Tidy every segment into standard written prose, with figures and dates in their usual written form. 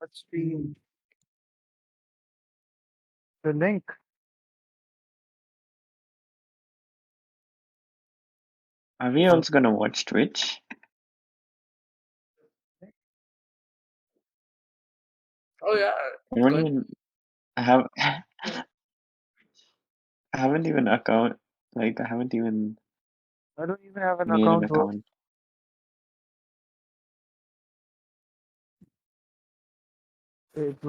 What's the link? Are we Uh, also gonna watch Twitch? Oh yeah, I don't good. even have. I haven't even account. Like I haven't even I don't even have an made an account, bro. account. It's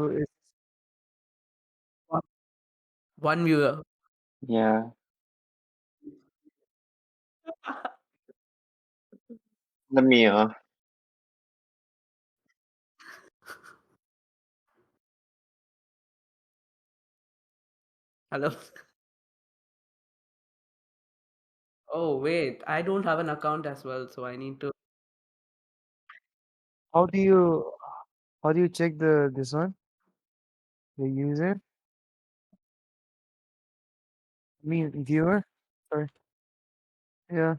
One viewer. Yeah. Let me. Hello. Oh wait, I don't have an account as well, so I need to. how do you check this one? The user? I mean viewer? Sorry. Yeah.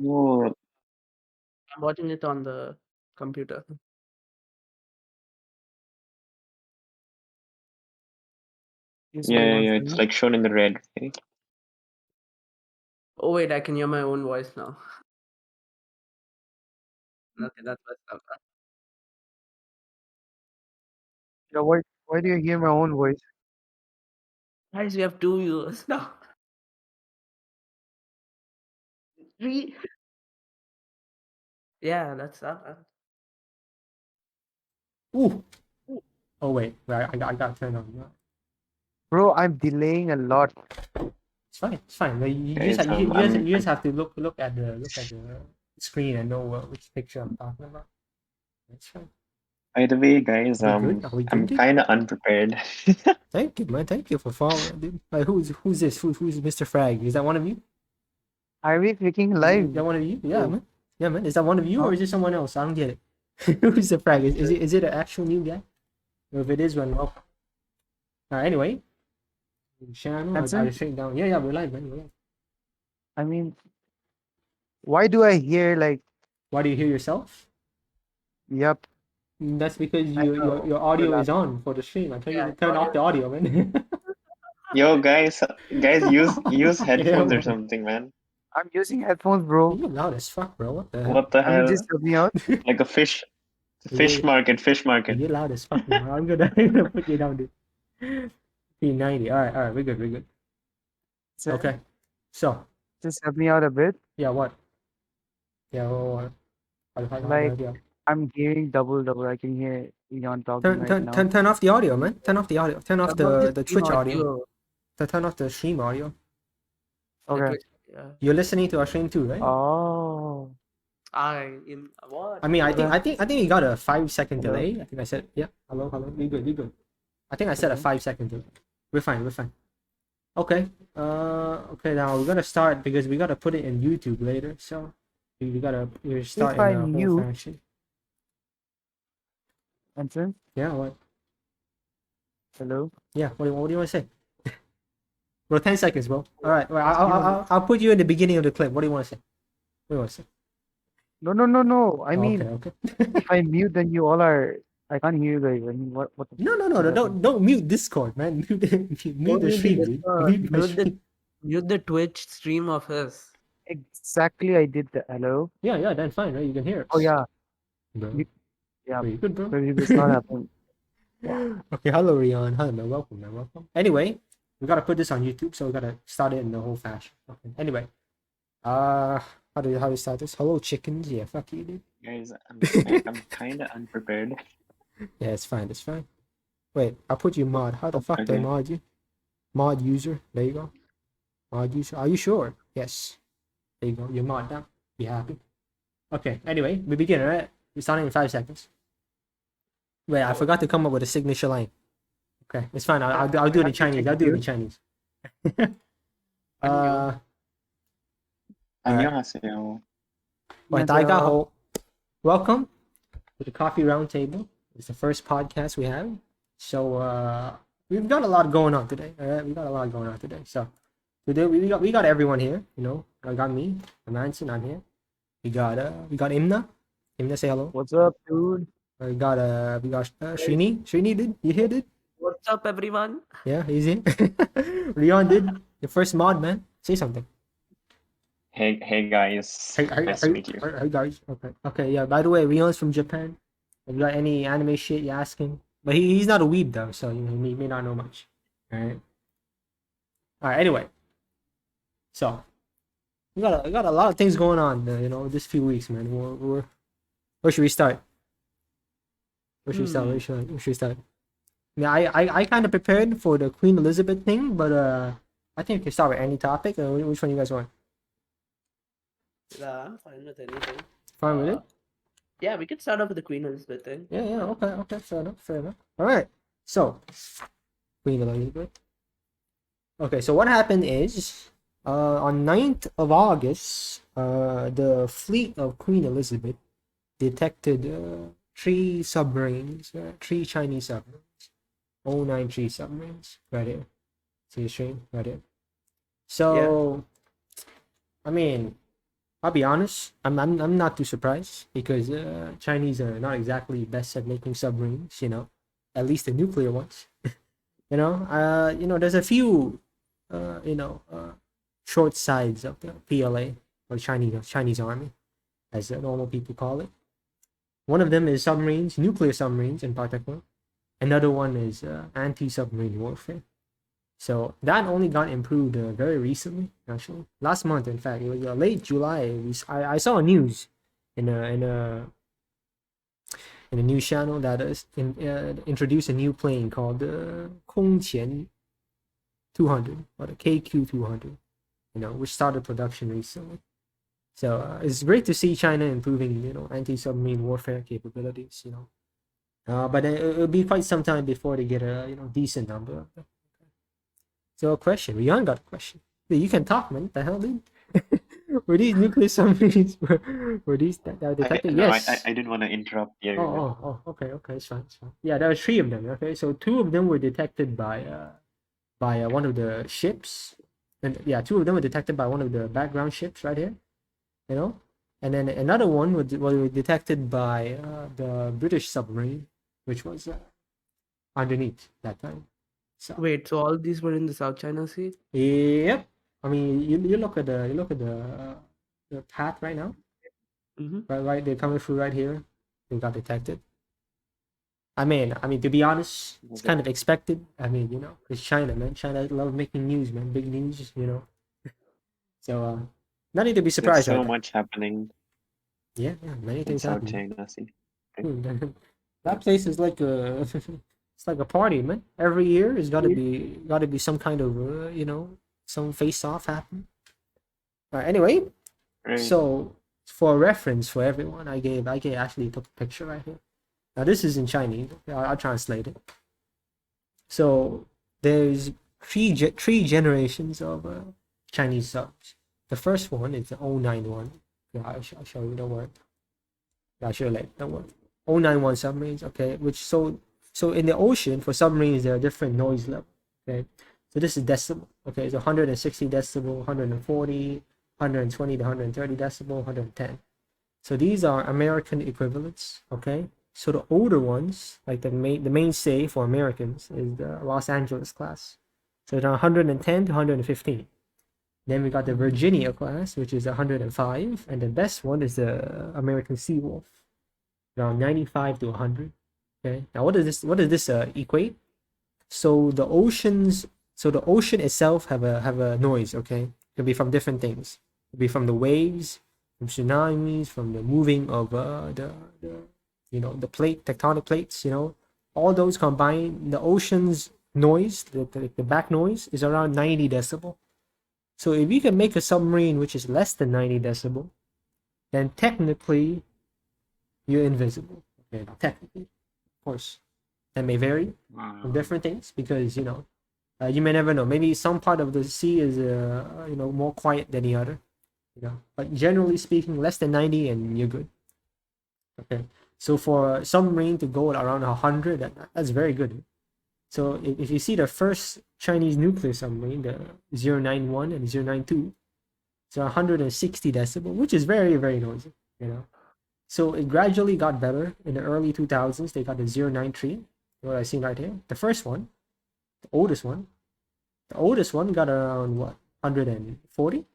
Oh, I'm watching it on the computer. Use yeah, my yeah, one yeah. for It's you. like shown in the red, right? Oh wait, I can hear my own voice now. Okay, that's what's up. Yeah, why do you hear my own voice? Guys, we have two viewers now. Three. Yeah, that's up. Ooh. Oh wait, I got turned on. Bro, I'm delaying a lot. It's fine. It's fine. Like, you just Guys, have, I'm you just have to look at the screen and know which picture I'm talking about. That's fine. by the way, guys, Are we good? Are we good, I'm dude? kinda unprepared. Thank you, man. Thank you for following, dude. Like, who's this? Who's Mr. Frag? Is that one of you? Are we freaking Is live? that one of you? Yeah, Oh, man. Yeah, man. Is that one of you huh? or is it someone else? I don't get it. Who's the Frag? Is it an actual new guy? Or if it is one, welcome. Anyway, channel. I Answer? just straight down. Yeah, we're live, man. We're live. I mean, why do I hear like, Why do you hear yourself? yep, That's because I know. your audio Overlap. is on for the stream. I tell you Yeah, to turn off the audio, man. Yo, guys, use Yeah, headphones or man. something, man. I'm using headphones, bro. You're loud as fuck, bro. What the hell? What the I mean, hell? just help me out. Like a fish Yeah, fish market. you're loud as fuck, man. I'm gonna put you down, dude. P90. All right, we're good, we're good. So, Okay, so just help me out a bit. yeah, what? Yeah, Like, yeah. I'm hearing double. I can hear Leon talking right now. Turn off the audio, man. Turn off the audio. Turn off turn off the the stream Twitch audio. audio. Turn off the stream audio. The Okay. Twitch. Yeah. You're listening to our stream too, right? Oh. What? I mean, Okay. I think we got a 5 second Hello? delay. I think I said, yeah. Hello. You good. I think I said a Okay. 5 second delay. We're fine. Okay. Okay. Now we're gonna start because we gotta put it in YouTube later. So we're If starting I the whole mute, fashion. answer. Yeah. What? Hello? Yeah. What do you want to say? Bro, 10 seconds, bro. All right. Well, Just give me a- I'll put you in the beginning of the clip. What do you want to say? What do you want to say? No. I Oh, mean, okay. if I mute, then you all are. I can't hear you guys. I mean, what No. is happening? Don't mute Discord, man. Mute the stream, dude. Mute my stream. Mute the Twitch stream of his. Exactly, I did that. Hello? Yeah. Then fine, right? You can hear Oh, us. yeah. Bro. Yeah. Are you good, bro? But it was not happening. Okay, hello Rion. Hello man, welcome. Anyway, we gotta put this on YouTube, so we gotta start it in the whole fashion. Okay. Anyway, how do you start this? Hello chickens. Yeah, fuck you, dude. Guys, I'm kinda unprepared. Yeah, it's fine. Wait, I'll put you mod. How the fuck do I Okay. mod you? Mod user. There you go. Mod user. Are you sure? Yes. There you go. You're mod now. Be happy. Okay. Anyway, we begin. Alright. We're starting in 5 seconds. Wait, I forgot to come up with a signature line. Okay, it's fine. I'll do it in Chinese. I'll do it in Chinese. Alright. 안녕하세요. Welcome to the Coffee Roundtable. It's the first podcast we have. So we've got a lot going on today. All right, we got a lot going on today. So today we got everyone here. You know, I got me, Manson. I'm here. We got Imna. Imna, say hello. What's up, dude? We got Srini. Srini, dude, you here, dude? What's up, everyone? Yeah, he's here. Leon, dude, the first mod, man. Say something. Hey guys. Nice to meet you. Hey guys. Okay. Yeah. By the way, Leon's from Japan. If you got any anime shit, you ask him. But he's not a weeb though, so you know, he may not know much. All right. All right. Anyway, so we got a lot of things going on. You know, this few weeks, man. Where should we start? Where should we start? Where should we start? Yeah, I kind of prepared for the Queen Elizabeth thing, but I think we can start with any topic. Which one you guys want? I'm fine with anything. Fine with it? Yeah, we could start off with the Queen Elizabeth thing. Yeah, okay, fair enough. All right, so Queen Elizabeth. Okay, so what happened is, on 9th of August, the fleet of Queen Elizabeth detected 3 submarines, 3 Chinese submarines, 093 submarines, right here. See the stream right here. So, I mean, I'll be honest. I'm not too surprised because Chinese are not exactly best at making submarines. You know, at least the nuclear ones. You know, there's a few, short sides of the PLA or Chinese Army, as the normal people call it. One of them is submarines, nuclear submarines in particular. Another one is anti-submarine warfare. So that only got improved very recently, actually. Last month, in fact, it was late July. I saw a news in a news channel that introduced a new plane called the Kongqian 200 or the KQ 200, you know, which started production recently. So it's great to see China improving, you know, anti-submarine warfare capabilities, you know. But it'll be quite some time before they get a decent number of them. So a question, Rian got a question. Dude, you can talk, man. What the hell, dude? Were these nuclear submarines? Were these that were detected? No, Yes. I didn't want to interrupt you. Okay, it's fine. Yeah, there were 3 of them. Okay, so 2 of them were detected by one of the ships, and yeah, 2 of them were detected by one of the background ships right here, you know, and then another one was detected by the British submarine, which was underneath that time. So Wait, so all these were in the South China Sea? yep. I mean, you look at the path right now. Mm-hmm. Right, they're coming through right here. They got detected. I mean, to be honest, it's kind of expected. I mean, you know, it's China, man. China love making news, man. Big news, you know. So, nothing to be There's surprised so about. much happening Yeah, many in things South happening. China Sea. That place is like a, it's like a party, man. Every year, it's gotta be some kind of, some face off happen. Anyway, Right. so for reference for everyone, I actually took a picture right here. Now this is in Chinese. I'll translate it. So there's three generations of Chinese subs. The first one is the 091. Yeah, I'll show you the word. I'll show you later. The word 091 submarines. Okay, which so in the ocean for submarines there are different noise levels. Okay, so this is decibel. Okay, so 160 decibel, 140, 120 to 130 decibel, 110. So these are American equivalents. Okay. So the older ones, like the mainstay for Americans, is the Los Angeles class. So they're 110 to 115. Then we got the Virginia class, which is 105, and the best one is the American Seawolf, around 95 to 100. Okay. Now what does this equate? So the ocean itself have a noise. Okay, it can be from different things. It can be from the waves, from tsunamis, from the moving of the tectonic plates, all those combined, the ocean's noise, the back noise is around 90 decibel. So if you can make a submarine which is less than 90 decibel, then technically you're invisible. Okay, technically, of course, that may vary from different things because you may never know. Maybe some part of the sea is more quiet than the other, But generally speaking, less than 90 and you're good. Okay. So for a submarine to go around 100, that's very good. So if you see the first Chinese nuclear submarine, the 091 and 092, it's 160 decibel, which is very, very noisy, you know. So it gradually got better in the early 2000s. They got the 093, what I see right here. The first one, the oldest one. The oldest one got around what, 140?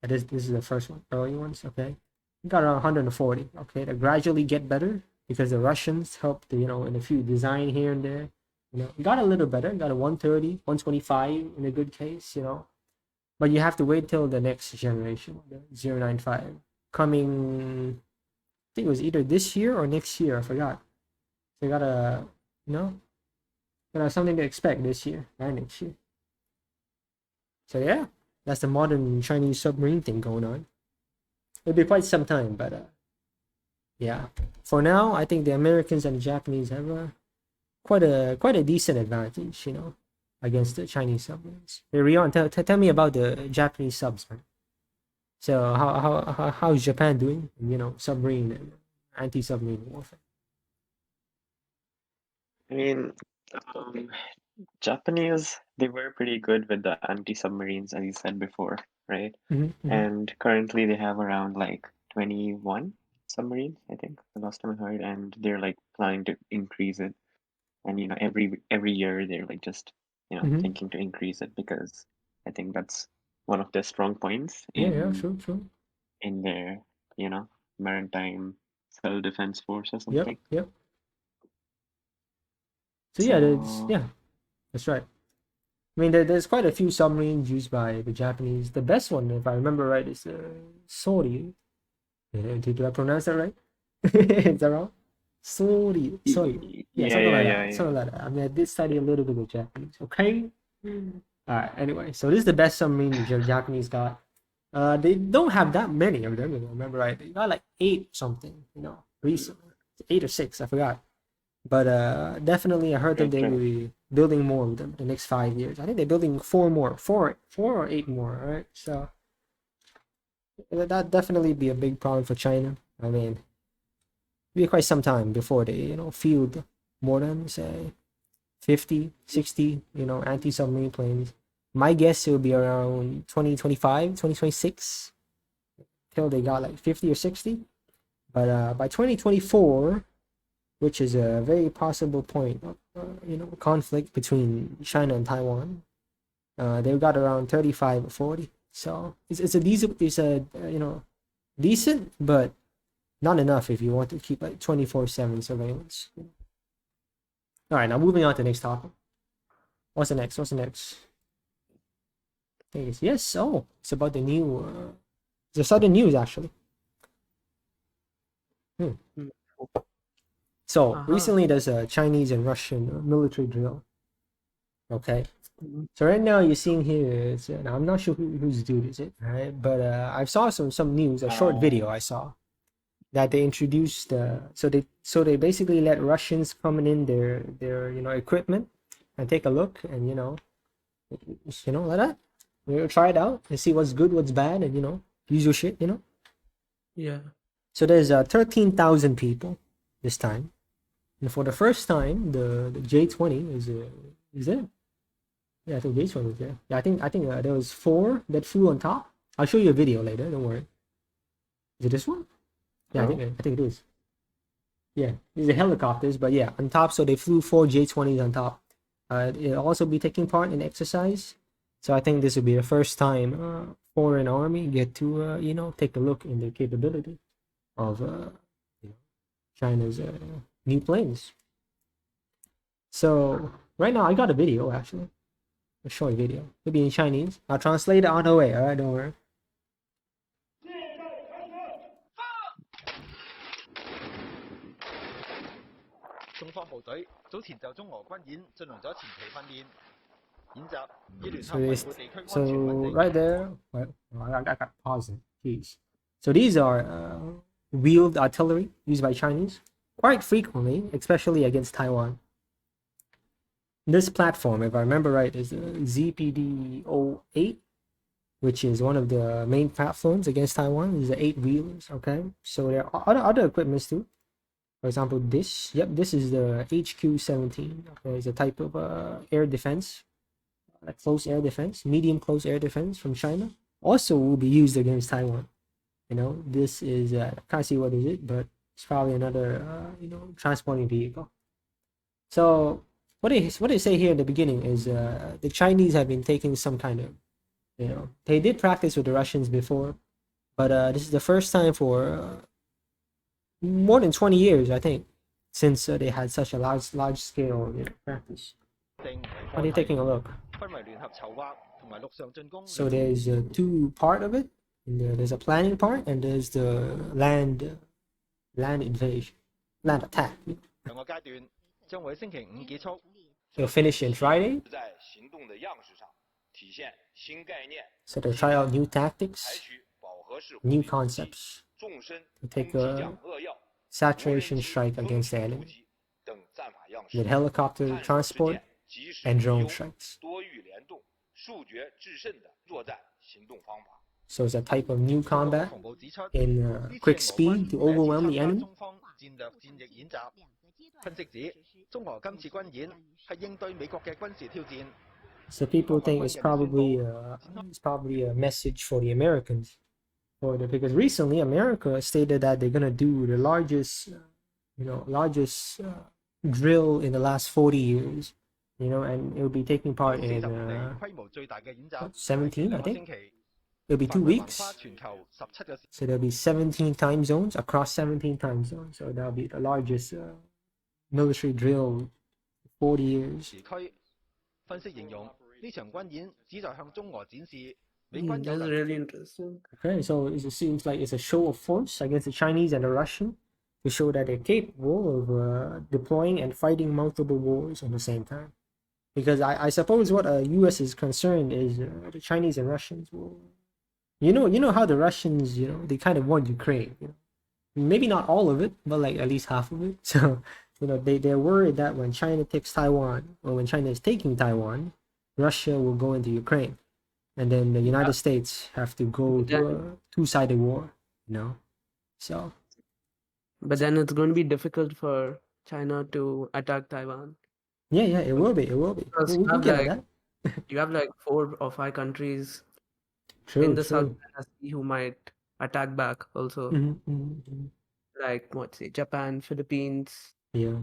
This is the first one, early ones, okay. It got around 140, okay. They gradually get better because the Russians helped, you know, in a few design here and there. You know, it got a little better, got a 130, 125 in a good case, you know. But you have to wait till the next generation, the 095. Coming, I think it was either this year or next year, I forgot. So you gotta, you know, gotta have something to expect this year and next year. So yeah, that's the modern Chinese submarine thing going on. It'll be quite some time, but yeah. For now, I think the Americans and the Japanese have quite a decent advantage, you know, against the Chinese submarines. Hey, Rion, tell me about the Japanese subs, man. So how's Japan doing? You know, submarine and anti-submarine warfare. I mean, Japanese, they were pretty good with the anti-submarines, as you said before, right? And currently they have around like 21 submarines, I think, the last time I heard, and they're like planning to increase it. And you know, every year they're like just, you know, thinking to increase it because I think that's one of their strong points True. in their, you know, maritime self-defense force or something. Yep. So yeah, that's right. I mean, there's quite a few submarines used by the Japanese. The best one, if I remember right, is Sori. Did I pronounce that right? Is that wrong? Sori. Yeah, something like that. I mean, I did study a little bit of Japanese. Okay. Alright. Anyway, so this is the best submarine the Japanese got. They don't have that many of them. If I remember right, they got like 8 something. You know, recently 8 or 6. I forgot. But definitely, I heard that they will be building more of them in the next 5 years. I think they're building 4 or 8 more. Right. So that definitely be a big problem for China. I mean, it'll be quite some time before they, you know, field more than say 50, 60, you know, anti-submarine planes. My guess it will be around 2025, 2026 till they got like 50 or 60. But by 2024, which is a very possible point of, you know, conflict between China and Taiwan, they've got around 35 or 40. So it's a decent, you know, decent, but not enough if you want to keep like 24/7 surveillance. All right, now moving on to the next topic. What's the next? Yes. Oh, it's about the new. The sudden news actually. So recently, there's a Chinese and Russian military drill. Okay. So right now you're seeing here. Now I'm not sure whose dude is it, right? But I saw some news, a short video I saw that they introduced. So they basically let Russians come in their you know equipment and take a look and you know like that. We'll try it out and see what's good, what's bad, and you know use your shit, you know. Yeah. So there's 13,000 people this time, and for the first time, the J-20 is it? Yeah, I think J-20 was there. Yeah, I think there was 4 that flew on top. I'll show you a video later. Don't worry. Is it this one? Yeah, I think it is. Yeah, these are helicopters, but yeah, on top. So they flew 4 J-20s on top. It'll also be taking part in exercise. So I think this will be the first time foreign army get to you know take a look in the capability of you know, China's new planes. So right now I got a video actually, a short video. It'll be in Chinese. I'll translate it on the way. All right, don't worry. 中方部隊早前就中俄軍演進行咗前期訓練。演習以聯合維護地區安全穩定。 right there, I got pause it, please. So these are wheeled artillery used by Chinese quite frequently, especially against Taiwan. This platform, if I remember right, is ZPD-08, which is one of the main platforms against Taiwan. These are 8 wheelers, okay? So there are other equipments too. For example, this. Yep, this is the HQ-17. Okay, it's a type of air defense, like close air defense, medium close air defense from China. Also will be used against Taiwan. You know, this is I can't see what is it, but it's probably another transporting vehicle. So what they say here in the beginning is the Chinese have been taking some kind of, they did practice with the Russians before, but this is the first time for more than 20 years, I think, since they had such a large scale practice. What are you taking a look? So there's two part of it. There's a planning part, and there's the land invasion, land attack. It'll finish in Friday. So they try out new tactics, new concepts to take a saturation strike against the enemy with helicopter transport and drone strikes. So it's a type of new combat in quick speed to overwhelm the enemy. So people think it's probably a message for the Americans, because recently America stated that they're gonna do the largest drill in the last 40 years, and it'll be taking part in 17, I think. It'll be 2 weeks. So there'll be 17 time zones across 17 time zones. So that'll be the largest military drill in 40 years. That's really interesting. Okay, so it seems like it's a show of force against the Chinese and the Russian to show that they're capable of deploying and fighting multiple wars at the same time. Because I suppose what U.S. is concerned is the Chinese and Russians will, you know how the Russians, they kind of want Ukraine. Maybe not all of it, but like at least half of it. So they're worried that when China takes Taiwan, or when China is taking Taiwan, Russia will go into Ukraine. And then the United States have to go to a two-sided war, So. But then it's going to be difficult for China to attack Taiwan. Yeah, it will be. Because We'll get at that. You have like 4 or 5 countries True. South China Sea who might attack back also. Like Japan, Philippines. Yeah.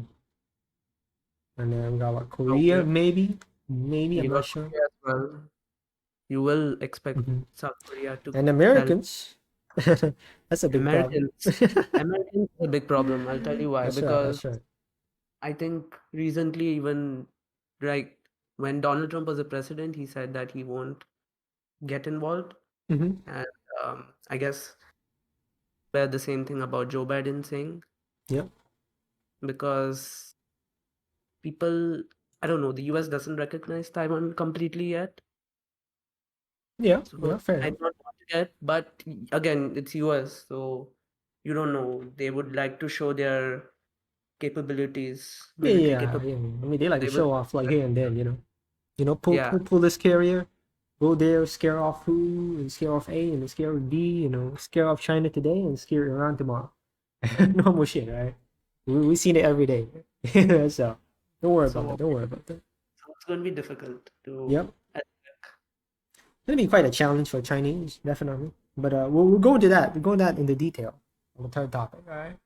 And then we got what, Korea, maybe. I'm not sure. Korea as well. You will expect South Korea to. And Americans. That's a big problem. Americans is a big problem. I'll tell you why. That's right. I think recently, even like when Donald Trump was the president, he said that he won't get involved. And I guess the same thing about Joe Biden saying. Yep. Because people, I don't know, the US doesn't recognize Taiwan completely yet. Yeah, So fair I enough. don't want to get, but again, it's US, so you don't know. They would like to show their capabilities. Yeah. I mean, they like to show off like here and then, pull this carrier, go there, scare off who, and scare off A, and scare off B, scare off China today and scare Iran tomorrow. Normal shit, right? We've seen it every day. So don't worry about that. So it's going to be difficult to. Yep. It's gonna be quite a challenge for Chinese, definitely. But we'll go into that. We'll go into that in the detail on the third topic. All right.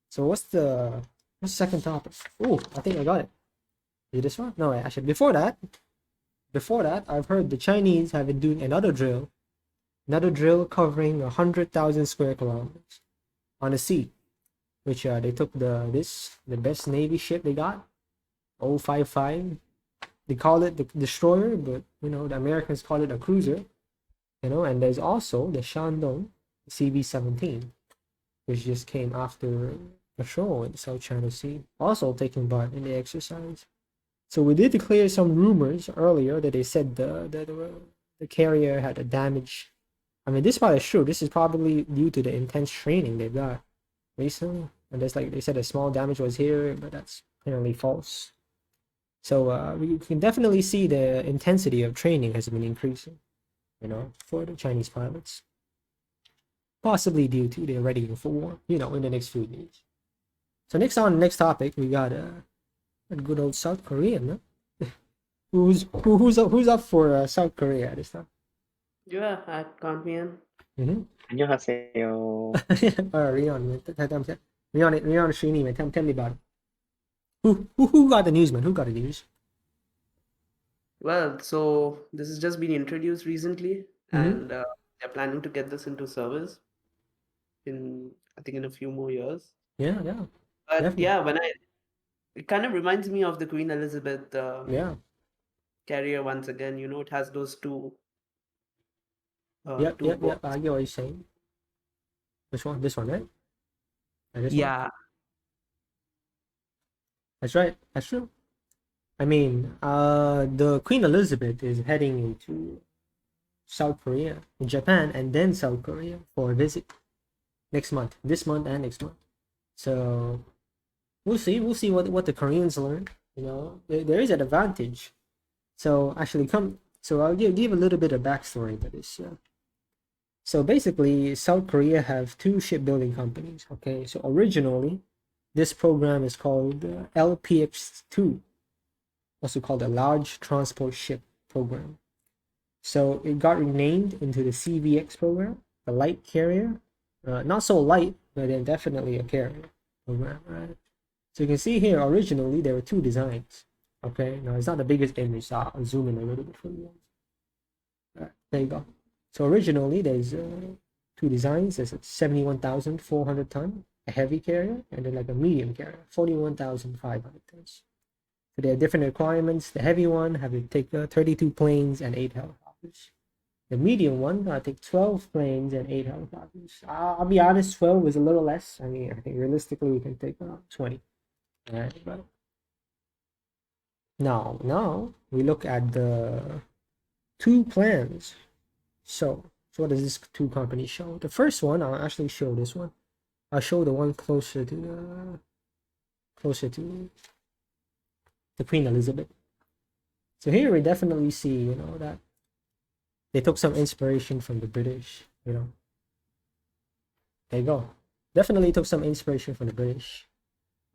So what's the second topic? Oh, I think I got it. Is it this one? No, actually, before that, I've heard the Chinese have been doing another drill covering 100,000 square kilometers on the sea, which they took the best Navy ship they got, 055. They call it the destroyer, but the Americans call it a cruiser. And there's also the Shandong CV-17, which just came after patrol in the South China Sea, also taking part in the exercise. So we did declare some rumors earlier that they said the carrier had a damage. I mean, this part is true. This is probably due to the intense training they've got recently. And there's they said a small damage was here, but that's apparently false. So we can definitely see the intensity of training has been increasing, for the Chinese pilots. Possibly due to they're readying for war, in the next few years. So next topic, we got good old South Korea, no? Who's up for South Korea this time? Yeah, I can't be in. 안녕하세요. Rion, man. Rion Srini, man. Tell me about it. Who got the news, man? Who got the news? Well, so this has just been introduced recently, and they're planning to get this into service I think in a few more years. Yeah. But Definitely. yeah, it kind of reminds me of the Queen Elizabeth Yeah. carrier once again. You know, it has those two Yep. boats. I get what you're saying. This one, right? This one? Yeah, That's right. That's true. I mean, the Queen Elizabeth is heading into South Korea, Japan, and then South Korea for a visit next month, this month and next month. So we'll see what the Koreans learn. You know, there is an advantage. So actually, so I'll give a little bit of backstory to this. So basically, South Korea have two shipbuilding companies. Okay, so originally, this program is called LPX-2, also called the Large Transport Ship Program. So it got renamed into the CVX program, the light carrier. Not so light, but then definitely a carrier program, right? So you can see here, originally there were two designs. Okay, now it's not the biggest image, so I'll zoom in a little bit for you. There you go. So originally there's two designs. There's a 71,400 ton, a heavy carrier, and then like a medium carrier, 41,500 tons. So there are different requirements. The heavy one have to take 32 planes and 8 helicopters. The medium one, I think 12 planes and 8 helicopters. I'll be honest, 12 is a little less. I mean, I think realistically we can take 20. All right, but now we look at the two plans. So what does this two companies show? The first one, I'll actually show this one. I'll show the one closer to the Queen Elizabeth. So here we definitely see, you know, that they took some inspiration from the British, you know. There you go. Definitely took some inspiration from the British.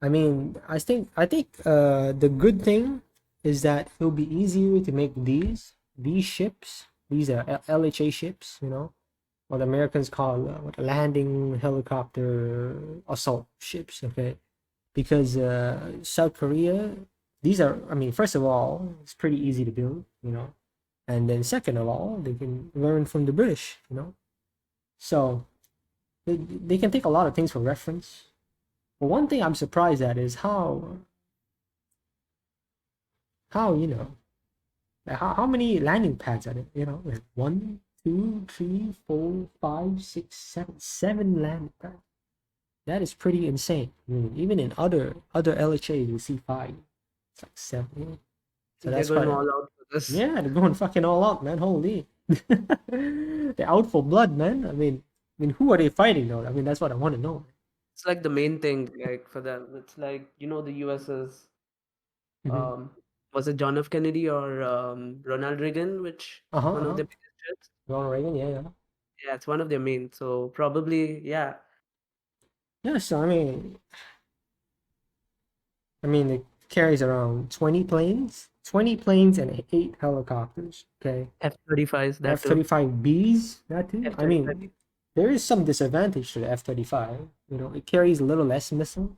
I mean, I think the good thing is that it'll be easier to make these ships. These are LHA ships, you know, what Americans call landing helicopter assault ships. Okay, because South Korea, these are, I mean, first of all, it's pretty easy to build, you know, and then second of all, they can learn from the British, you know, so they can take a lot of things for reference. But one thing I'm surprised at is how you know, how many landing pads are there? You know, like 1, 2, 3, 4, 5, 6, 7 landing pads. That is pretty insane. I mean, even in other LHAs, you see 5. It's like 7. So they're going all out for this. Yeah, they're going fucking all out, man. Holy, they're out for blood, man. I mean, who are they fighting though? I mean, that's what I want to know. It's like the main thing, like for them. It's like, you know, the US's was it John F. Kennedy or Ronald Reagan, which one of their biggest ships? Ronald Reagan, yeah. Yeah, it's one of their main. So probably, yeah. Yeah, so I mean, it carries around 20 planes and 8 helicopters. Okay. F-35s. F-35Bs, that too. F-35. I mean, there is some disadvantage to the F-35. You know, it carries a little less missile.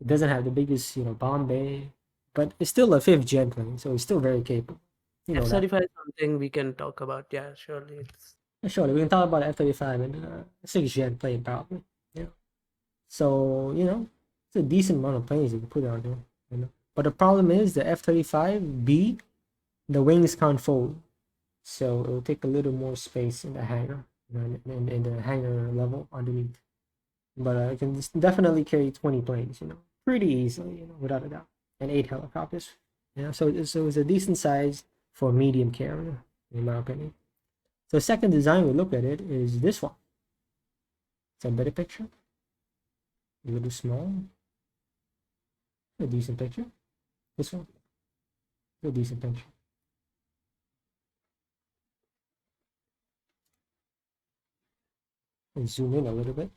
It doesn't have the biggest, you know, bomb bay, but it's still a 5th gen plane, so it's still very capable. You know, F-35 is something we can talk about. Yeah, surely. Surely we can talk about F-35 and 6th gen plane probably. Yeah. So you know, it's a decent amount of planes you can put on there. You know, but the problem is the F-35B, the wings can't fold, so it'll take a little more space in the hangar, you know, in the hangar level underneath. But it can definitely carry 20 planes, you know, pretty easily, you know, without a doubt, and 8 helicopters. Yeah, so it's a decent size for a medium carrier, in my opinion. So second design we look at it is this one. It's a better picture. A little small. A decent picture. This one. A decent picture. And zoom in a little bit.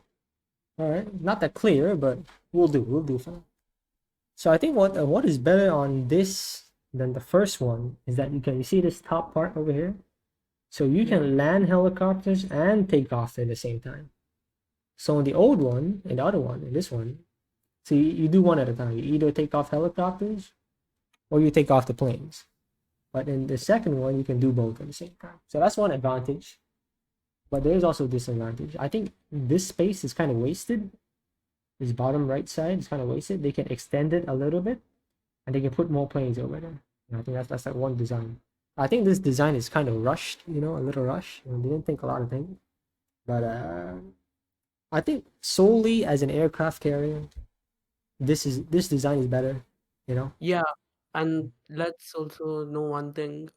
All right, not that clear, but We'll do fine. So I think what is better on this than the first one is that you see this top part over here. So you can land helicopters and take off at the same time. So in the old one, in the other one, in this one, so you do one at a time. You either take off helicopters or you take off the planes. But in the second one, you can do both at the same time. So that's one advantage. But there's also a disadvantage. I think this space is kind of wasted. This bottom right side is kind of wasted. They can extend it a little bit, and they can put more planes over there. And I think that's like one design. I think this design is kind of rushed, a little rushed. They didn't think a lot of things. But I think solely as an aircraft carrier, this design is better, Yeah, and let's also know one thing.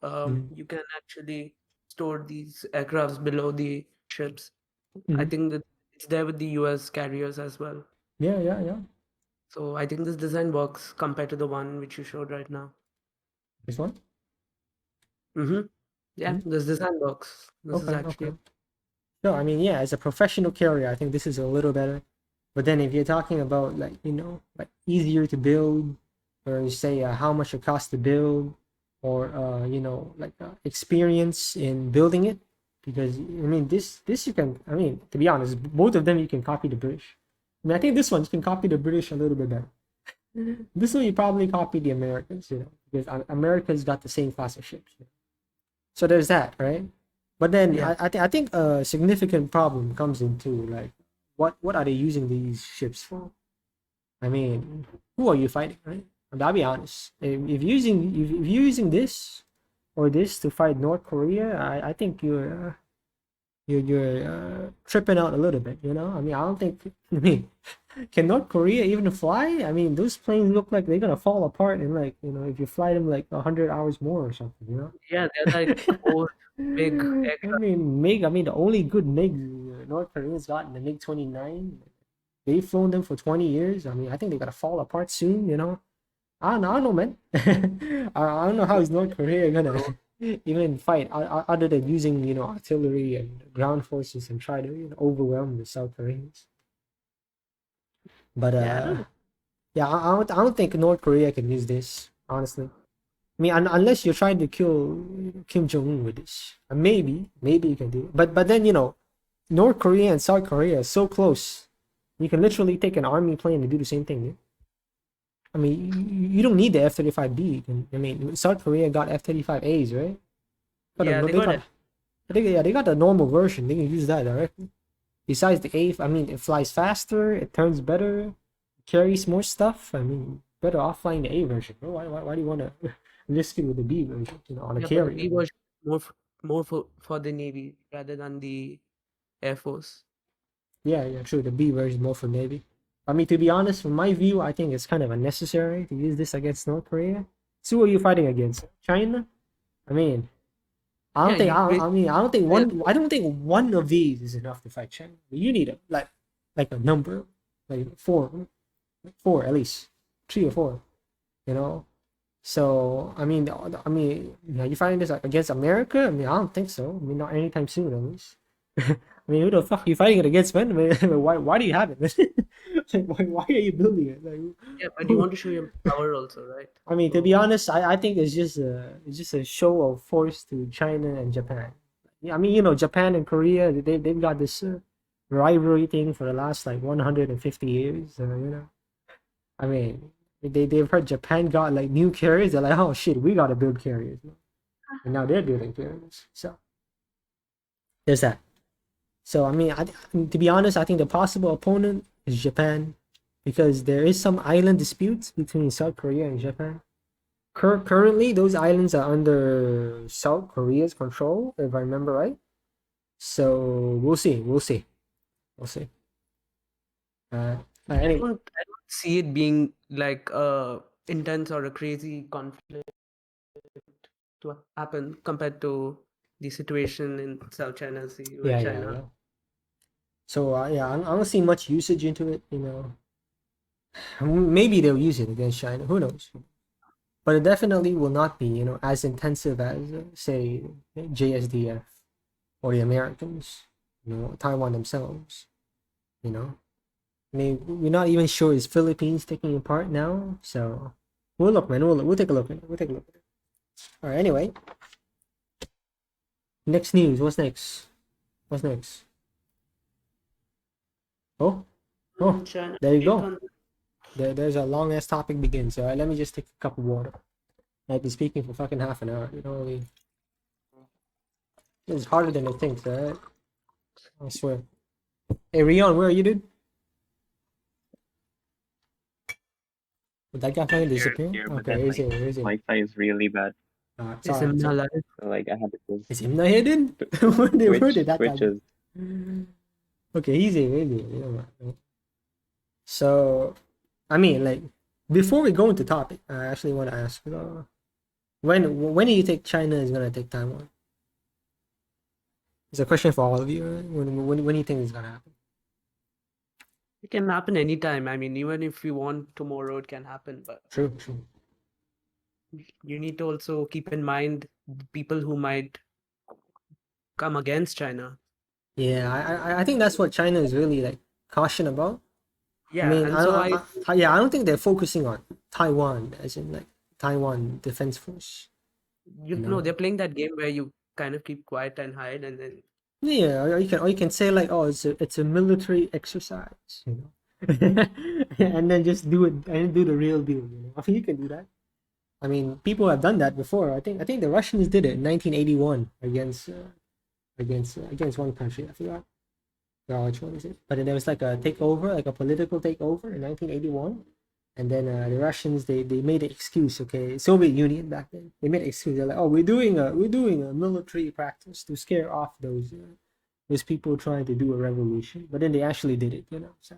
You can actually store these aircrafts below the ships. I think that it's there with the US carriers as well. Yeah. So I think this design works compared to the one which you showed right now. This one? Yeah, this design works. This is actually Okay. No, I mean, yeah, as a professional carrier, I think this is a little better. But then if you're talking about like easier to build, or say how much it costs to build, or experience in building it, because I mean this you can, I mean, to be honest, both of them you can copy the British. I mean, I think this one you can copy the British a little bit better. This one you probably copy the Americans, because America's got the same class of ships. So there's that, right? But then I think a significant problem comes into like what are they using these ships for? I mean, who are you fighting, right? I'll be honest. If you're using this or this to fight North Korea, I think you're tripping out a little bit. I mean, I don't think. I mean, can North Korea even fly? I mean, those planes look like they're gonna fall apart in like if you fly them like 100 hours more or something. Yeah, they're like old, big aircraft. I mean, the only good MiG North Koreans got in the MiG-29. They've flown them for 20 years. I mean, I think they're gonna fall apart soon. I don't know, man. I don't know how is North Korea gonna even fight other than using artillery and ground forces and try to overwhelm the South Koreans. But yeah, I don't think North Korea can use this, honestly. I mean, unless you're trying to kill Kim Jong-un with this, maybe you can do it. But then North Korea and South Korea are so close. You can literally take an army plane to do the same thing. I mean, you don't need the F-35B. I mean, South Korea got F-35As, right? They got the normal version. They can use that directly. Besides the A, I mean, it flies faster, it turns better, carries more stuff. I mean, better off flying the A version. Why do you want to risk it with the B version? On a carrier. The B version more for the Navy rather than the Air Force. Yeah, true. The B version more for Navy. I mean, to be honest, from my view, I think it's kind of unnecessary to use this against North Korea. So who are you fighting against? China? I mean, I don't think one of these is enough to fight China. You need like a number, like four at least, 3 or 4. So I mean, you fighting this against America? I mean, I don't think so. I mean, not anytime soon, at least. I mean, who the fuck are you fighting it against, man? I mean, why do you have it? why are you building it? Yeah, but you want to show your power also, right? I mean, to be honest, I think it's just a show of force to China and Japan. I mean, Japan and Korea, they've got this rivalry thing for the last like 150 years. I mean, they've heard Japan got like new carriers. They're like, oh shit, we gotta build carriers, and now they're building carriers. So there's that. So I mean, to be honest, I think the possible opponent is Japan, because there is some island disputes between South Korea and Japan. Currently, those islands are under South Korea's control, if I remember right. So we'll see. Anyway. I don't see it being like a intense or a crazy conflict to happen compared to the situation in South China Sea with China. Yeah. So I don't see much usage into it. Maybe they'll use it against China. Who knows? But it definitely will not be as intensive as say JSDF or the Americans, Taiwan themselves. I mean, we're not even sure is Philippines taking part now, so we'll look, man. We'll take a look. We'll take a look. All right. Anyway, next news. What's next? What's next? Oh, China there you take go. on There's a long ass topic begins. All right, let me just take a cup of water. I've been speaking for fucking half an hour. You know, it's harder than I think, right? I swear. Hey, Rion, where are you, dude? Did that guy fucking disappear? Here, but Okay, then here's like it. Here's it. Wi-Fi is really bad. is Sorry. him sorry. alive? So like I had to go Is him not here, dude? Where did that guy Twitch go? is Okay, he's here. He's here. You know what? So, I mean, like, before we go into topic, I actually want to ask, when do you think China is gonna take Taiwan? It's a question for all of you. Right? When do you think it's gonna happen? It can happen anytime. I mean, even if we want tomorrow, it can happen. But True. you need to also keep in mind the people who might come against China. Yeah, I think that's what China is really like caution about. Yeah, I mean, and so I I don't think they're focusing on Taiwan as in like Taiwan Defense Force. you know they're playing that game where you kind of keep quiet and hide, and then Yeah, or you can say like, oh, it's a military exercise, you know, and then just do it and do the real deal. You know, I mean, you can do that. I mean, people have done that before. I think the Russians did it in 1981 against one country. I forgot which one is it, but then there was like a takeover, like a political takeover in 1981. And then the Russians they made an excuse, okay, Soviet Union back then. They made an excuse. They're like, oh, we're doing a military practice to scare off those people trying to do a revolution. But then they actually did it, you know. So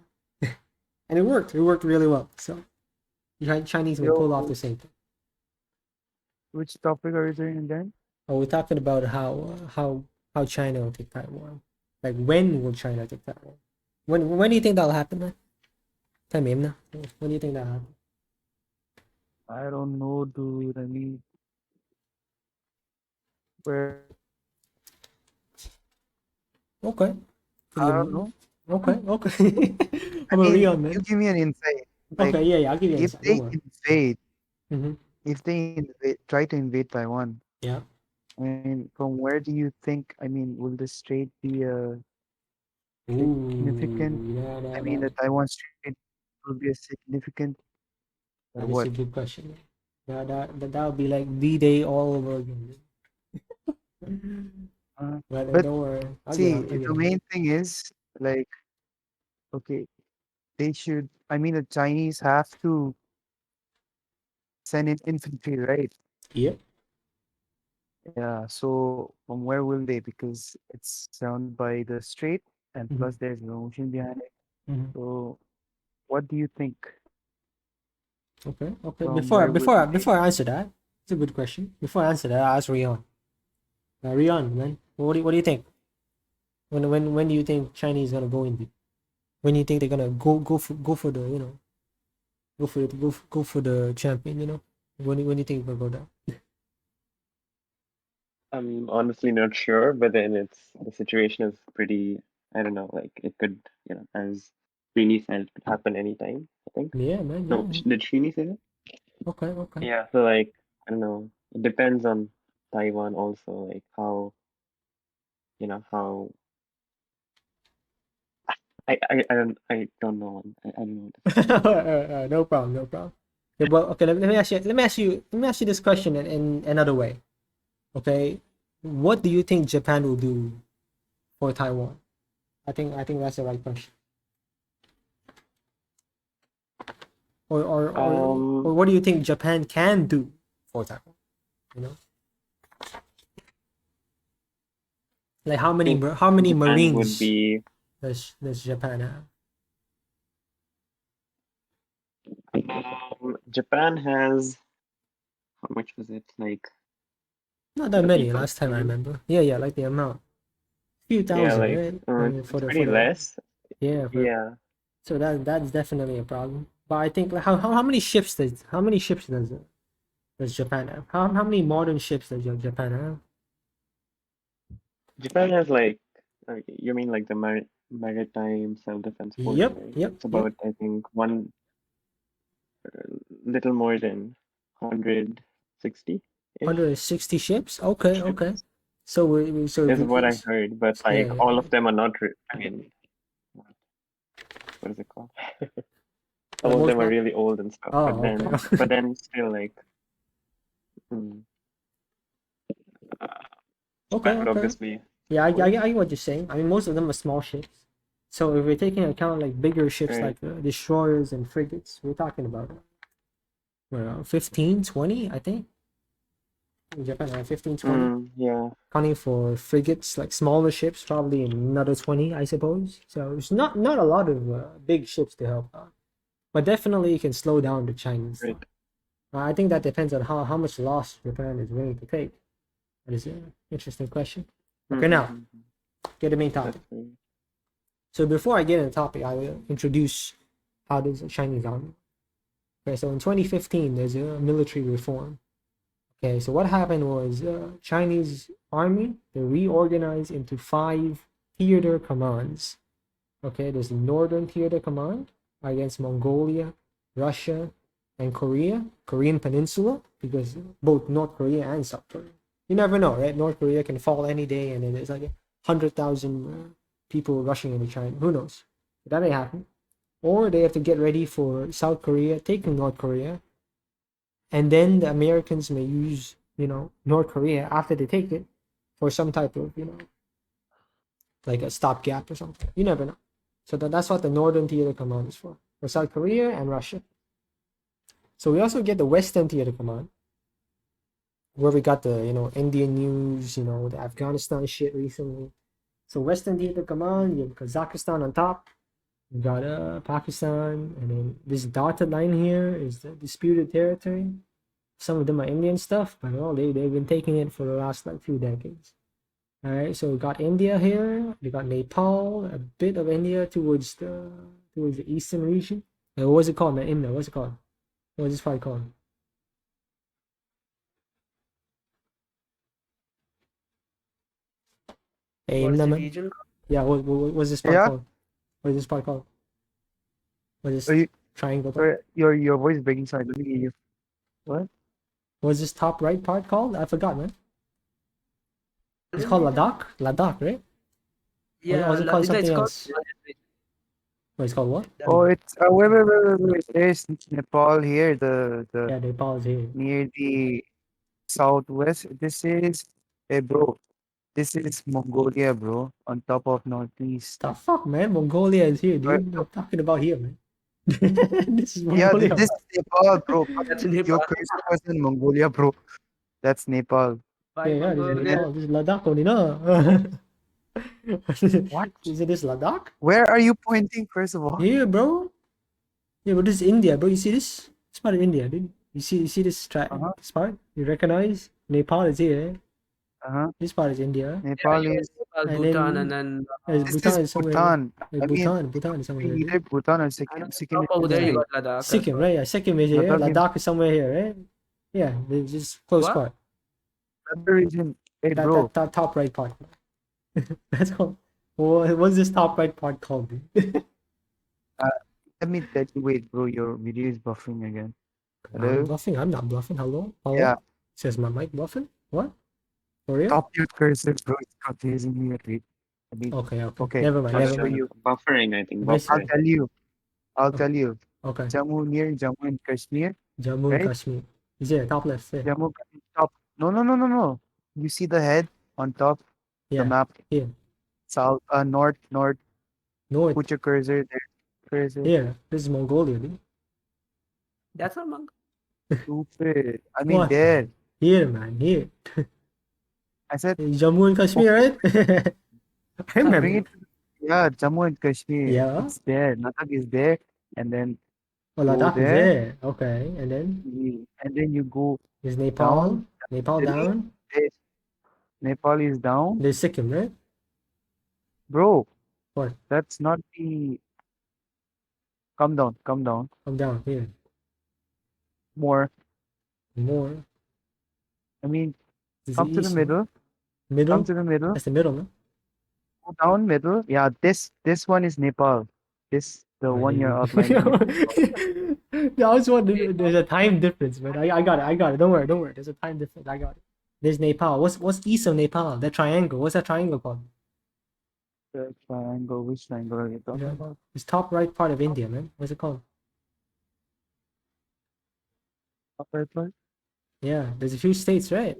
and it worked. It worked really well. So the Chinese will pull off the same thing. Which topic are you doing then? Oh, we're talking about how China will take Taiwan. Like, when will China take Taiwan? When do you think that'll happen, man? Tell me, Imna. When do you think that'll happen? I don't know, dude. I mean, where? Okay. I don't know. Okay. I I'm a mean, Leon, man. you give me an insight. Like, Okay, yeah, I'll give you an if insight. they Don't worry. invade, Mm-hmm. if they try to invade Taiwan, Yeah. I mean, from where do you think? I mean, will the strait be a significant? Ooh, I mean, the Taiwan Strait will be a significant, or that is what? a good question. That would be like D-Day all over again. But But don't worry. see, the main thing is like, okay, they should. I mean, the Chinese have to send in infantry, right? Yep. Yeah. So from where will they? Because it's surrounded by the strait, and Mhm. plus there's no ocean behind it. Mhm. So what do you think? Okay. From where will they? Before I answer that, it's a good question. Before I answer that, I'll ask Rion. Rion, man, what do you think? When do you think Chinese gonna go in? When do you think they're gonna go for the go for the champion? You know, when do you think they'll go down? I'm honestly not sure, but then the situation is pretty, I don't know, like it could, as Srini said, it could happen anytime, I think. Yeah, man. No, Yeah. did Srini say that? Okay. Yeah, so like, I don't know, it depends on Taiwan also, like how, how I don't know. I don't know what to say. No problem. Okay, well, okay. Let me ask you this question in another way. Okay, what do you think Japan will do for Taiwan? I think that's the right question. Or what do you think Japan can do for Taiwan? You know, like how many Japan Marines would be does Japan have? Japan has, how much was it? Like Not that the many. people, Last time I maybe? remember. Yeah, like the amount. Few Yeah, thousand, like right? I mean, it's pretty less. yeah, Yeah, so that's definitely a problem. But I think like how many ships does Japan have? How many modern ships does Japan have? Japan has like, you mean like the maritime self-defense force, Yep, right? yep, It's yep. about, I think, one little more than 160-ish 160 ships. Okay, ships, okay. So so is what I heard. But yeah, like yeah, all yeah. of them are not. I mean, what is it called? Some of Most them are not. really old and stuff. Oh, okay. But then still like, mm, Okay, I would okay. obviously Yeah, support. I get what you're saying. I mean, most of them are small ships. So if we're taking into account like bigger ships Right. like destroyers and frigates, we're talking about 15, 20, I think. In Japan, 15, 20. Yeah. Counting for frigates, like smaller ships, probably another 20, I suppose. So it's not a lot of big ships to help out. But definitely you can slow down the Chinese. Right. I think that depends on how much loss Japan is willing to take. That is an interesting question. Okay, now, get the main topic. That's right. So before I get into the topic, I will introduce how does the Chinese army. Okay, so in 2015, there's a military reform. Okay, so what happened was Chinese army, they reorganized into 5 theater commands. Okay, there's the Northern Theater Command against Mongolia, Russia, and Korean Peninsula, because both North Korea and South Korea. You never know, right? North Korea can fall any day, and then there's like 100,000 people rushing into China. Who knows? That may happen. Or they have to get ready for South Korea taking North Korea, and then the Americans may use, North Korea after they take it for some type of, like a stopgap or something. You never know. So that's what the Northern Theater Command is for South Korea and Russia. So we also get the Western Theater Command, where we got the, Indian news, the Afghanistan shit recently. So Western Theater Command, you have Kazakhstan on top. You got Pakistan, and then this dotted line here is the disputed territory. Some of them are Indian stuff, but they've been taking it for the last like few decades. All right, so we got India here. We got Nepal, a bit of India towards the eastern region. What was it called? India. What's it called? What is this part called? Hey, What's the man. region? Yeah, what's this part Yeah? called? What is this part called? What is Are this you, triangle part? your voice is breaking, so I don't hear you. What? What's this top right part called? I forgot, man. It's Northern called region? Ladakh? Ladakh, right? Yeah, Or is it called it's something called else? What, it's called what? Oh, it's wait. There's Nepal here, the Yeah, Nepal is here. near the southwest. This is, hey bro, this is Mongolia, bro, on top of northeast. The fuck, man? Mongolia is here, Right. dude. I'm talking about here, man. This is Yeah, Mongolia. this is Nepal, bro. That's Your Nepal. cursor was in Mongolia, bro. That's Nepal. Why Yeah, this is Mongolia? Nepal. This is Ladakh only, no? What? Is it this Ladakh? Where are you pointing, first of all? Here, bro. Yeah, but this is India, bro. You see this? It's part of India, dude. You see this this part? You recognize? Nepal is here. Uh-huh. This part is India. Nepal Yeah, is. Nepal, And Bhutan, then and then This Bhutan is is somewhere. Bhutan. Like I mean, Bhutan is somewhere here, either dude. Bhutan or and Sikkim. on Sikkim top over is there this you Yeah. side. got Ladakh as Sikkim, well. right? Yeah, Sikkim is here. Ladakh is Ladakh is somewhere here, right? Yeah, it's just close What? part. another region. Hey, That, bro. that top right part. That's called. What's this top right part called, dude? Let me tell you. Wait, bro. Your video is buffering again. I'm Hello? bluffing. I'm not bluffing. Hello? Hello? Yeah. Says my mic bluffing? What? For real? Stop your cursor, bro. It's confusing me. Wait. I mean, Okay. okay. Never mind. I'll Never show mind. you. Buffering, I think. If I see- I'll Buffering. tell you. I'll Okay. tell you. Okay. Jammu, near Jammu and Kashmir, Jammu and right? Kashmir. Is it top left? Yeah. Jammu, top. No. You see the head on top, the Yeah. map. Here. South, north. North. Put your cursor there. Cursor. Here. This is Mongolia, dude. That's not Mongolia. Stupid. I mean, What? there. Here, man. Here. I said, Jammu and Kashmir, right? I bring remember. it. Yeah, Jammu and Kashmir. Yeah. It's there. Ladakh is there. And then Oh, go Ladakh is there. there. Okay. And then And then you go there's Nepal. down. Nepal Delhi. down. There's Nepal is down. There's Sikkim, right? Bro, What? that's not the. Come down. Come down. Here. More. More. I mean, This is come the to the east. middle. Middle? Come to the middle. That's the middle, no? go down middle. Yeah, this one is Nepal. The one you're outlining is Nepal. Yeah, I was wondering. There's a time difference, but I got it. I got it. Don't worry. Don't worry. There's a time difference. I got it. There's Nepal. What's east of Nepal? That triangle. What's that triangle called? The triangle. Which triangle are you talking Yeah. about? It's top right part of India, man. What's it called? Upper part? Yeah, there's a few states, right?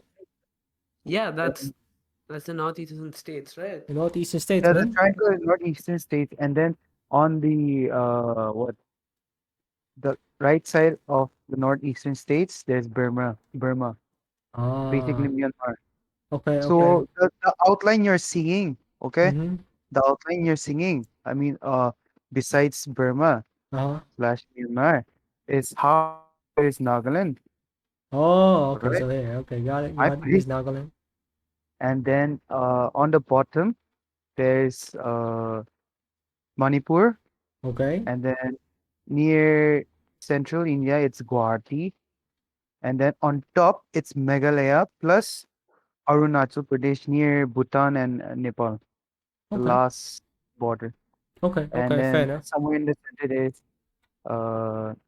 Yeah, Um, that's the northeastern states, right? The northeastern states, Yeah, the man. triangle is northeastern states, and then on the the right side of the northeastern states, there's Burma, basically Ah, Myanmar. okay, okay. So the outline you're seeing, okay, Mm-hmm. the outline you're seeing, I mean, besides Burma Uh-huh. slash Myanmar, is half is Nagaland, Oh, okay. right? So here, okay, got it, I got it. believe, There's Nagaland. and then on the bottom there's Manipur, Okay, and then near central India it's Guwahati, and then on top it's Meghalaya plus Arunachal Pradesh near Bhutan and Nepal, the okay, last border. okay, And okay. Fair then enough. somewhere in the center is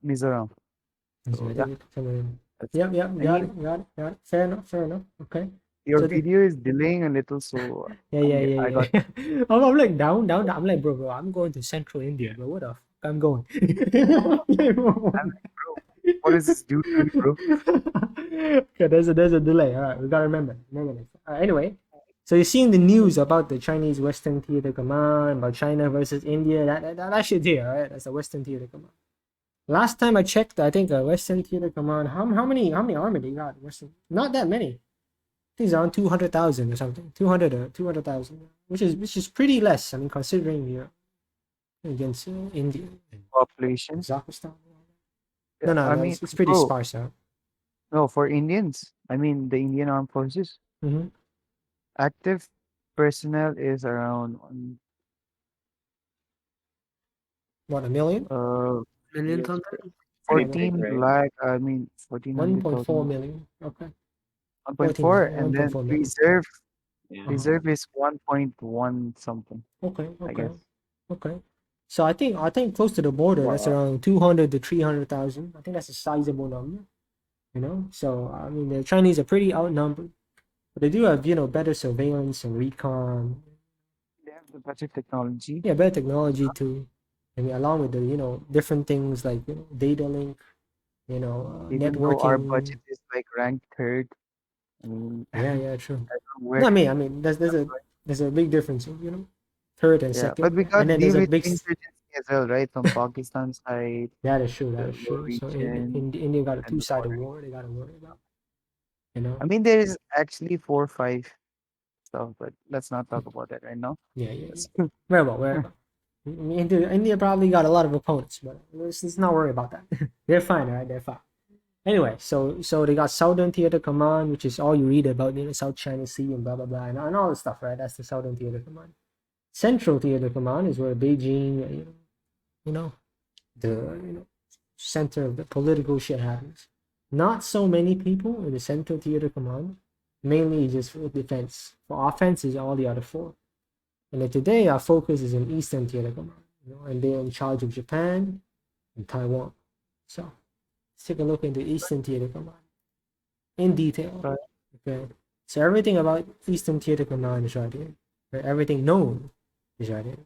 Mizoram. That's So right. yeah, that's Yep, yep. I Got mean it, got it, got it. Fair enough, fair enough. Okay. your So the video is delaying a little, so yeah, yeah, I yeah, got yeah. I'm like down, down, down. I'm like, bro, I'm going to Central India, bro. What the fuck? I'm going. I'm like, bro, what is this dude doing, bro? Okay, there's a delay. All right, we gotta remember this. Anyway, so you're seeing the news about the Chinese Western Theater Command, about China versus India. That shit's here, all right? That's the Western Theater Command. Last time I checked, I think Western Theater Command. How many army they got? Western, not that many. I think it's around 200,000 or something. 200 or 200,000, which is pretty less. I mean, considering you're against India and Population. Kazakhstan. Yeah, No, I no, mean, it's pretty bro, sparse out. no, for Indians, I mean the Indian Armed Forces, Mm-hmm. active personnel is around What, a million? Million yes, something? Pretty big, 14 right? lakh, I mean 1.4 1400,000, million. Okay. 14 1.4, million. and then 1.4 million. Yeah. Uh-huh. reserve is 1.1 something, Okay, I okay, guess. okay. So I think close to the border, that's Wow. around 200 to 300,000. I think that's a sizable number, So I mean, the Chinese are pretty outnumbered, but they do have better surveillance and recon. They have the budget technology. Yeah, better technology too. I mean, along with the different things like data link, Even though our networking. budget is like ranked third, I mean, Yeah, yeah, true. I don't know where. No, I mean, there's a big difference, third and Yeah, but second, we and got then there's deal a with big. insurgency as well, right? From Pakistan side, That is true. That the is true. So Norwegian India got a and the two-sided border. war. They got to worry about. You know. I mean, there is actually 4 or 5 stuff, but let's not talk about that right now. Yeah, yeah, yeah. Let's- Very well. Very well. I mean, India probably got a lot of opponents, but let's not worry about that. They're fine, right? They're fine. Anyway, so they got Southern Theater Command, which is all you read about, South China Sea and blah blah blah, and all the stuff, right? That's the Southern Theater Command. Central Theater Command is where Beijing, you know, the center of the political shit happens. Not so many people in the Central Theater Command, mainly just for defense. For offense is all the other four. And then today our focus is in Eastern Theater Command, and they're in charge of Japan and Taiwan. So let's take a look into Eastern Theater Command in detail. Right. Okay. So everything about Eastern Theater Command is right here. Right? Everything known is right here.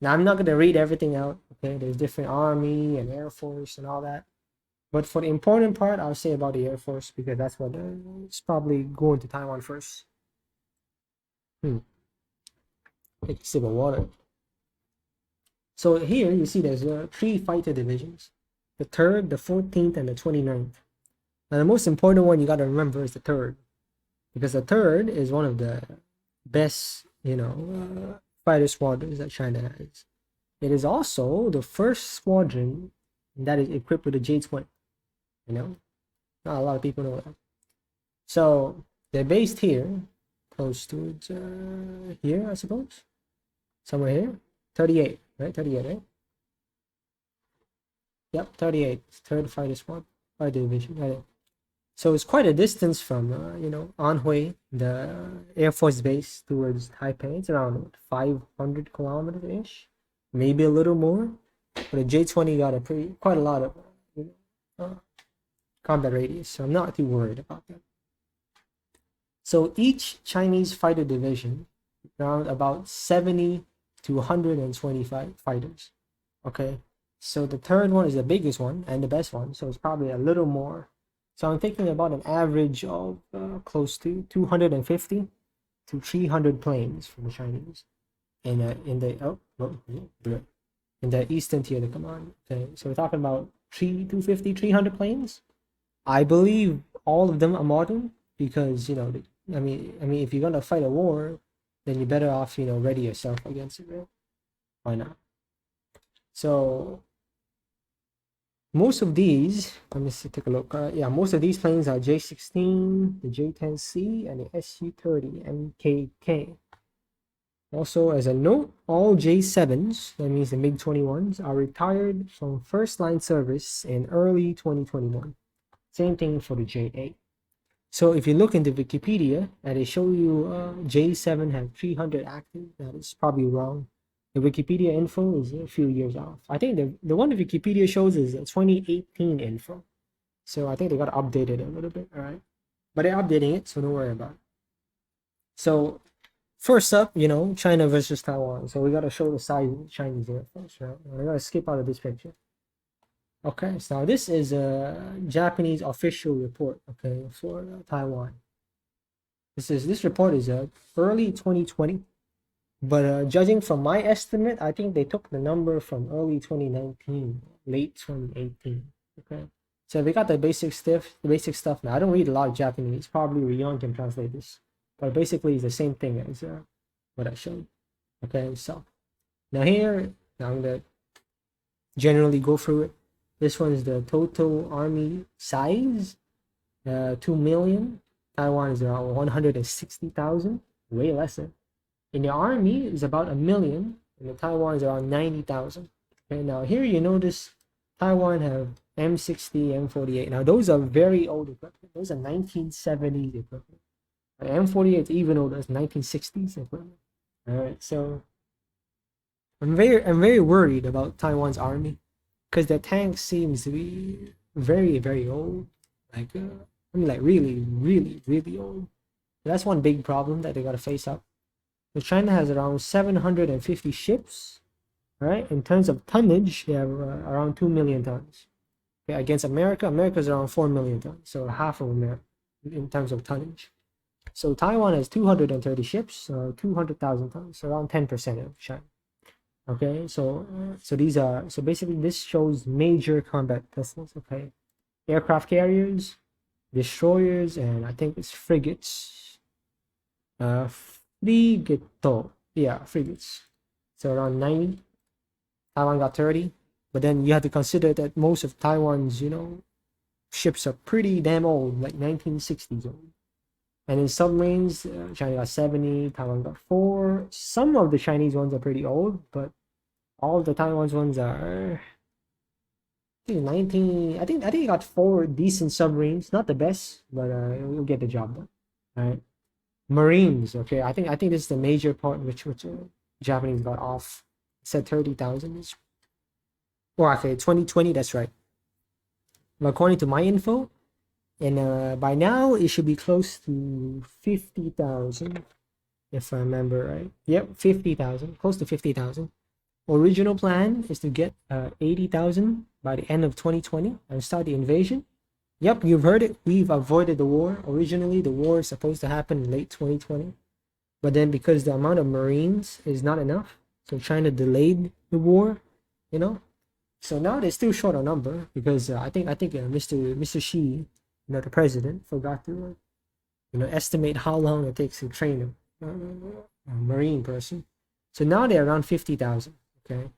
Now I'm not gonna read everything out. Okay, there's different army and air force and all that. But for the important part, I'll say about the air force because that's what it's probably going to Taiwan first. Take a sip of water. So here you see there's 3 fighter divisions: the 3rd, the 14th, and the 29th. Now the most important one you got to remember is the 3rd, because the 3rd is one of the best, fighter squadrons that China has. It is also the first squadron that is equipped with a J-20. Not a lot of people know that. So they're based here, close to here, I suppose, somewhere here. 38, right? 38, right? Yep, 38. 3rd Fighter Squad, Fighter Division, right? So it's quite a distance from, Anhui, the Air Force Base, towards Taipei. It's around 500 kilometers-ish, maybe a little more. But the J-20 got quite a lot of combat radius, so I'm not too worried about that. So each Chinese fighter division, around about 70 to 125 fighters. Okay, so the third one is the biggest one and the best one, so it's probably a little more. So I'm thinking about an average of close to 250 to 300 planes from the Chinese in the eastern tier of the command. Okay, so we're talking about 250, 300 planes. I believe all of them are modern because I mean if you're gonna fight a war, then you're better off ready yourself against it, right? Why not? So most of these, let me take a look. Most of these planes are J-16, the J-10C, and the Su-30 MKK. Also, as a note, all J-7s, that means the MiG-21s, are retired from first-line service in early 2021. Same thing for the J-8. So if you look into Wikipedia and they show you J7 have 300 active, that is probably wrong. The Wikipedia info is a few years off. I think the one that Wikipedia shows is 2018 info. So I think they got to update it a little bit, all right? But they're updating it, so don't worry about it. So first up, China versus Taiwan. So we got to show the size of the Chinese Air Force, right? I got to skip out of this picture. Okay, so this is a Japanese official report, okay, for Taiwan. This report is early 2020, but judging from my estimate, I think they took the number from early 2019, late 2018. Okay, so we got the basic stuff now. I don't read a lot of Japanese. Probably Rion can translate this, but basically it's the same thing as what I showed. Okay, so now here I'm gonna generally go through it. This one is the total army size, 2 million. Taiwan is around 160,000, way lesser. In the army is about 1 million, and the Taiwan is around 90,000. Okay, now here you notice Taiwan have M60, M48. Now those are very old equipment. Those are 1970s equipment. M48 is even older, it's 1960s equipment. All right, so I'm very worried about Taiwan's army, because the tank seems to be very, very old. Like really, really, really old. That's one big problem that they got to face up. So China has around 750 ships, right? In terms of tonnage, they have around 2 million tons. Okay, against America's around 4 million tons, so half of America in terms of tonnage. So Taiwan has 230 ships, 200,000 tons, so around 10% of China. Okay, so basically this shows major combat vessels. Okay, aircraft carriers, destroyers, and I think it's frigates. Frigates. So around 90. Taiwan got 30, but then you have to consider that most of Taiwan's ships are pretty damn old, like 1960s old. And in submarines, China got 70, Taiwan got 4. Some of the Chinese ones are pretty old, but all the Taiwan's ones are, I think 19. I think you got 4 decent submarines, not the best, but you'll get the job done. All right, Marines. Okay, I think this is the major part which Japanese got off. It said 30,000. Or okay, 2020. That's right. But according to my info, and by now it should be close to 50,000, if I remember right. Yep, 50,000, close to 50,000. Original plan is to get 80,000 by the end of 2020 and start the invasion. Yep, you've heard it. We've avoided the war. Originally, the war is supposed to happen in late 2020. But then because the amount of Marines is not enough, so China delayed the war, So now they're still short on number because I think Mr. Xi, the president, forgot to estimate how long it takes to train a Marine person. So now they're around 50,000. Okay,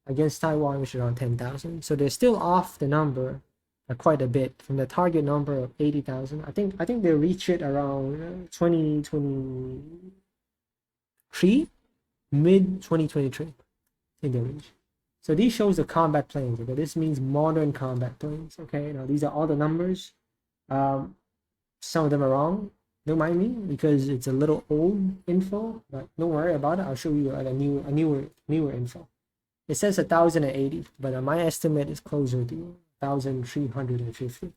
against Taiwan, which is around 10,000. So they're still off the number quite a bit from the target number of 80,000. I think they'll reach it around 2023, mid 2023 in the reach. So these shows the combat planes. Okay, this means modern combat planes. Okay, now these are all the numbers. some of them are wrong. Don't mind me because it's a little old info, but don't worry about it. I'll show you a newer info. It says 1,080, but my estimate is closer to 1,350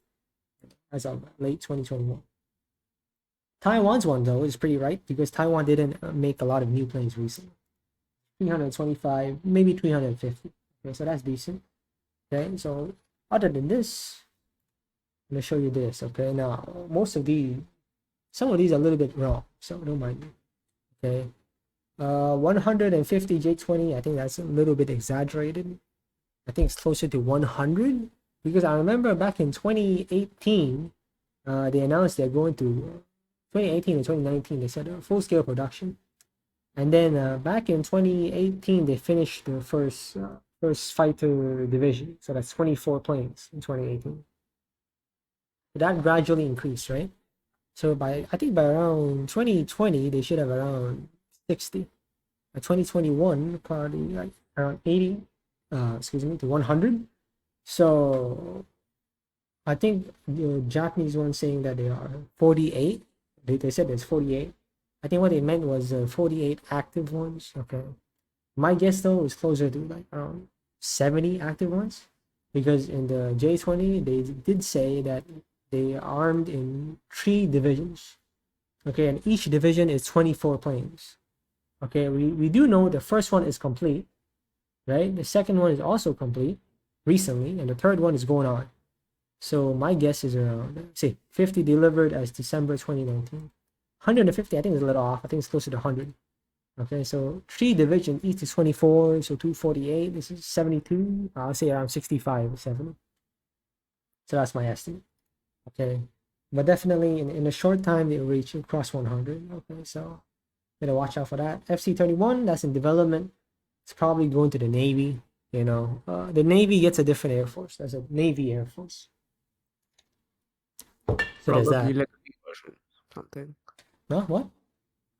as of late 2021. Taiwan's one though is pretty right because Taiwan didn't make a lot of new planes recently. 325, maybe 350. Okay, so that's decent. Okay, so other than this, I'm gonna show you this. Okay, now some of these are a little bit wrong, so don't mind me. Okay, 150 J20, I think that's a little bit exaggerated. I think it's closer to 100 because I remember back in 2018, they announced they're going to 2018 and 2019. They said full scale production, and then back in 2018 they finished the first fighter division. So that's 24 planes in 2018. That gradually increased, right? So I think by around 2020 they should have around 60. By 2021 probably like around 80. To 100. So I think the Japanese one saying that they are 48. They said there's 48. I think what they meant was 48 active ones. Okay. My guess though is closer to like around 70 active ones because in the J20 they did say that they are armed in 3 divisions. Okay, and each division is 24 planes. Okay, we do know the first one is complete, right? The second one is also complete recently, and the third one is going on. So my guess is around, say, 50 delivered as December 2019. 150, I think is a little off. I think it's closer to 100. Okay, so 3 divisions, each is 24, so 248. This is 72. I'll say around 65 or 70. So that's my estimate. Okay, but definitely in a short time they will reach across 100. Okay, so gotta watch out for that. FC-31, that's in development. It's probably going to the Navy. You know, the Navy gets a different Air Force. There's a Navy Air Force. So there's Probably that. like a B version, something. No, what?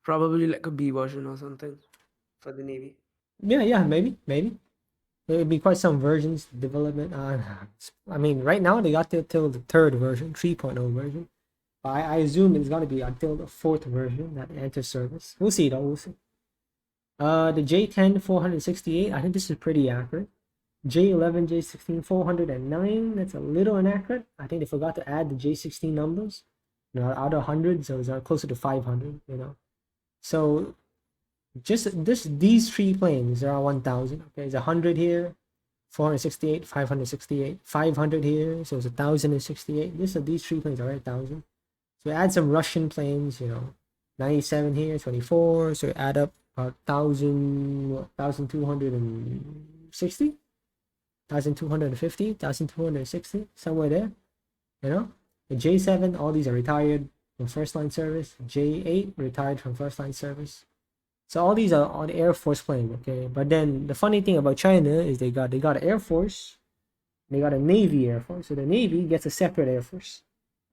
Probably like a B version or something for the Navy. Yeah, maybe. There would be quite some versions development. I mean, right now they got till the 3rd version, 3.0 version. I assume it's gonna be until the 4th version that enters service. We'll see though. We'll see. The J10 468. I think this is pretty accurate. J11, J16 409. That's a little inaccurate. I think they forgot to add the J16 numbers. You know, out of 100, so it's closer to 500. You know, so just these 3 planes are 1,000. Okay, it's 100 here, 468, 568, 500 here, so it's 1,068. These 3 planes are 1,000. So add some Russian planes, you know, 97 here, 24. So add up about 1,260, 1,250, 1,260, somewhere there. You know, the J7, all these are retired from first line service. J8 retired from first line service. So all these are on the Air Force plane, okay. But then the funny thing about China is they got an Air Force, they got a Navy Air Force. So the Navy gets a separate Air Force.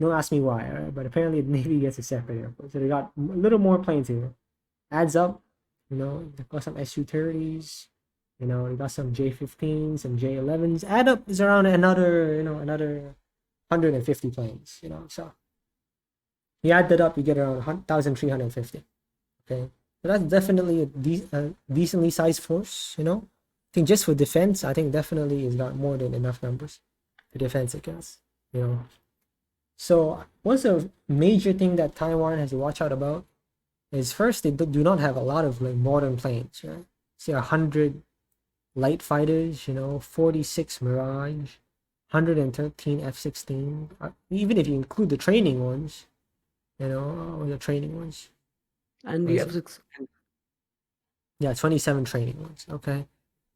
Don't ask me why, right? But apparently the Navy gets a separate Air Force. So they got a little more planes here. Adds up, you know, they got some Su-30s, you know, they got some J-15s, some J-11s. Add up is around another 150 planes, you know. So you add that up, you get around 1,350. Okay. So that's definitely a decently sized force, you know. I think just for defense, I think definitely it's got more than enough numbers to defend against, you know. So what's a major thing that Taiwan has to watch out about is first they do not have a lot of like modern planes, right? Say 100 light fighters, you know, 46 Mirage, 113 F-16. Even if you include the training ones, you know, or the training ones. And the F-16. Yeah, 27 training ones. Okay,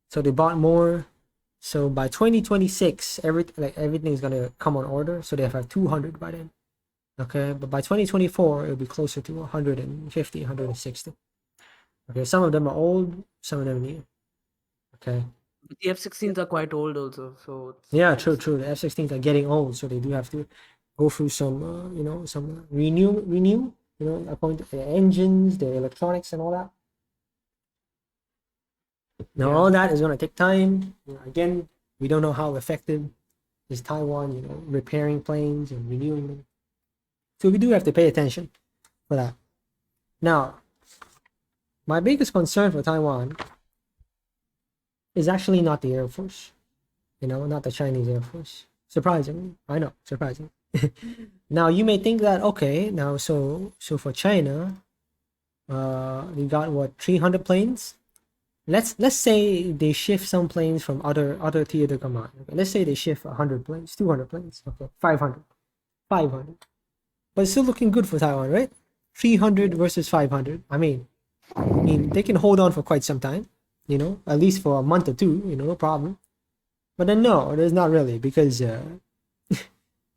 so they bought more. So by 2026, everything is gonna come on order. So they have 200 by then. Okay, but by 2024, it'll be closer to 150, 160. Okay, some of them are old, some of them are new. Okay. But the F-16s are quite old also, so Yeah, true. The F-16s are getting old, so they do have to go through some, some renew. You know, according to the engines, the electronics, and all that. Now, all that is going to take time. You know, again, we don't know how effective is Taiwan, you know, repairing planes and renewing them. So we do have to pay attention for that. Now, my biggest concern for Taiwan is actually not the Air Force, not the Chinese Air Force. Surprisingly, I know, surprising. Now you may think that okay, now so for China, we got what 300 planes. Let's say they shift some planes from other theater command. Okay? Let's say they shift 100 planes, 200 planes, okay, 500, but it's still looking good for Taiwan, right? 300 versus 500. I mean, they can hold on for quite some time, at least for a month or two, no problem. But then no, there's not really, because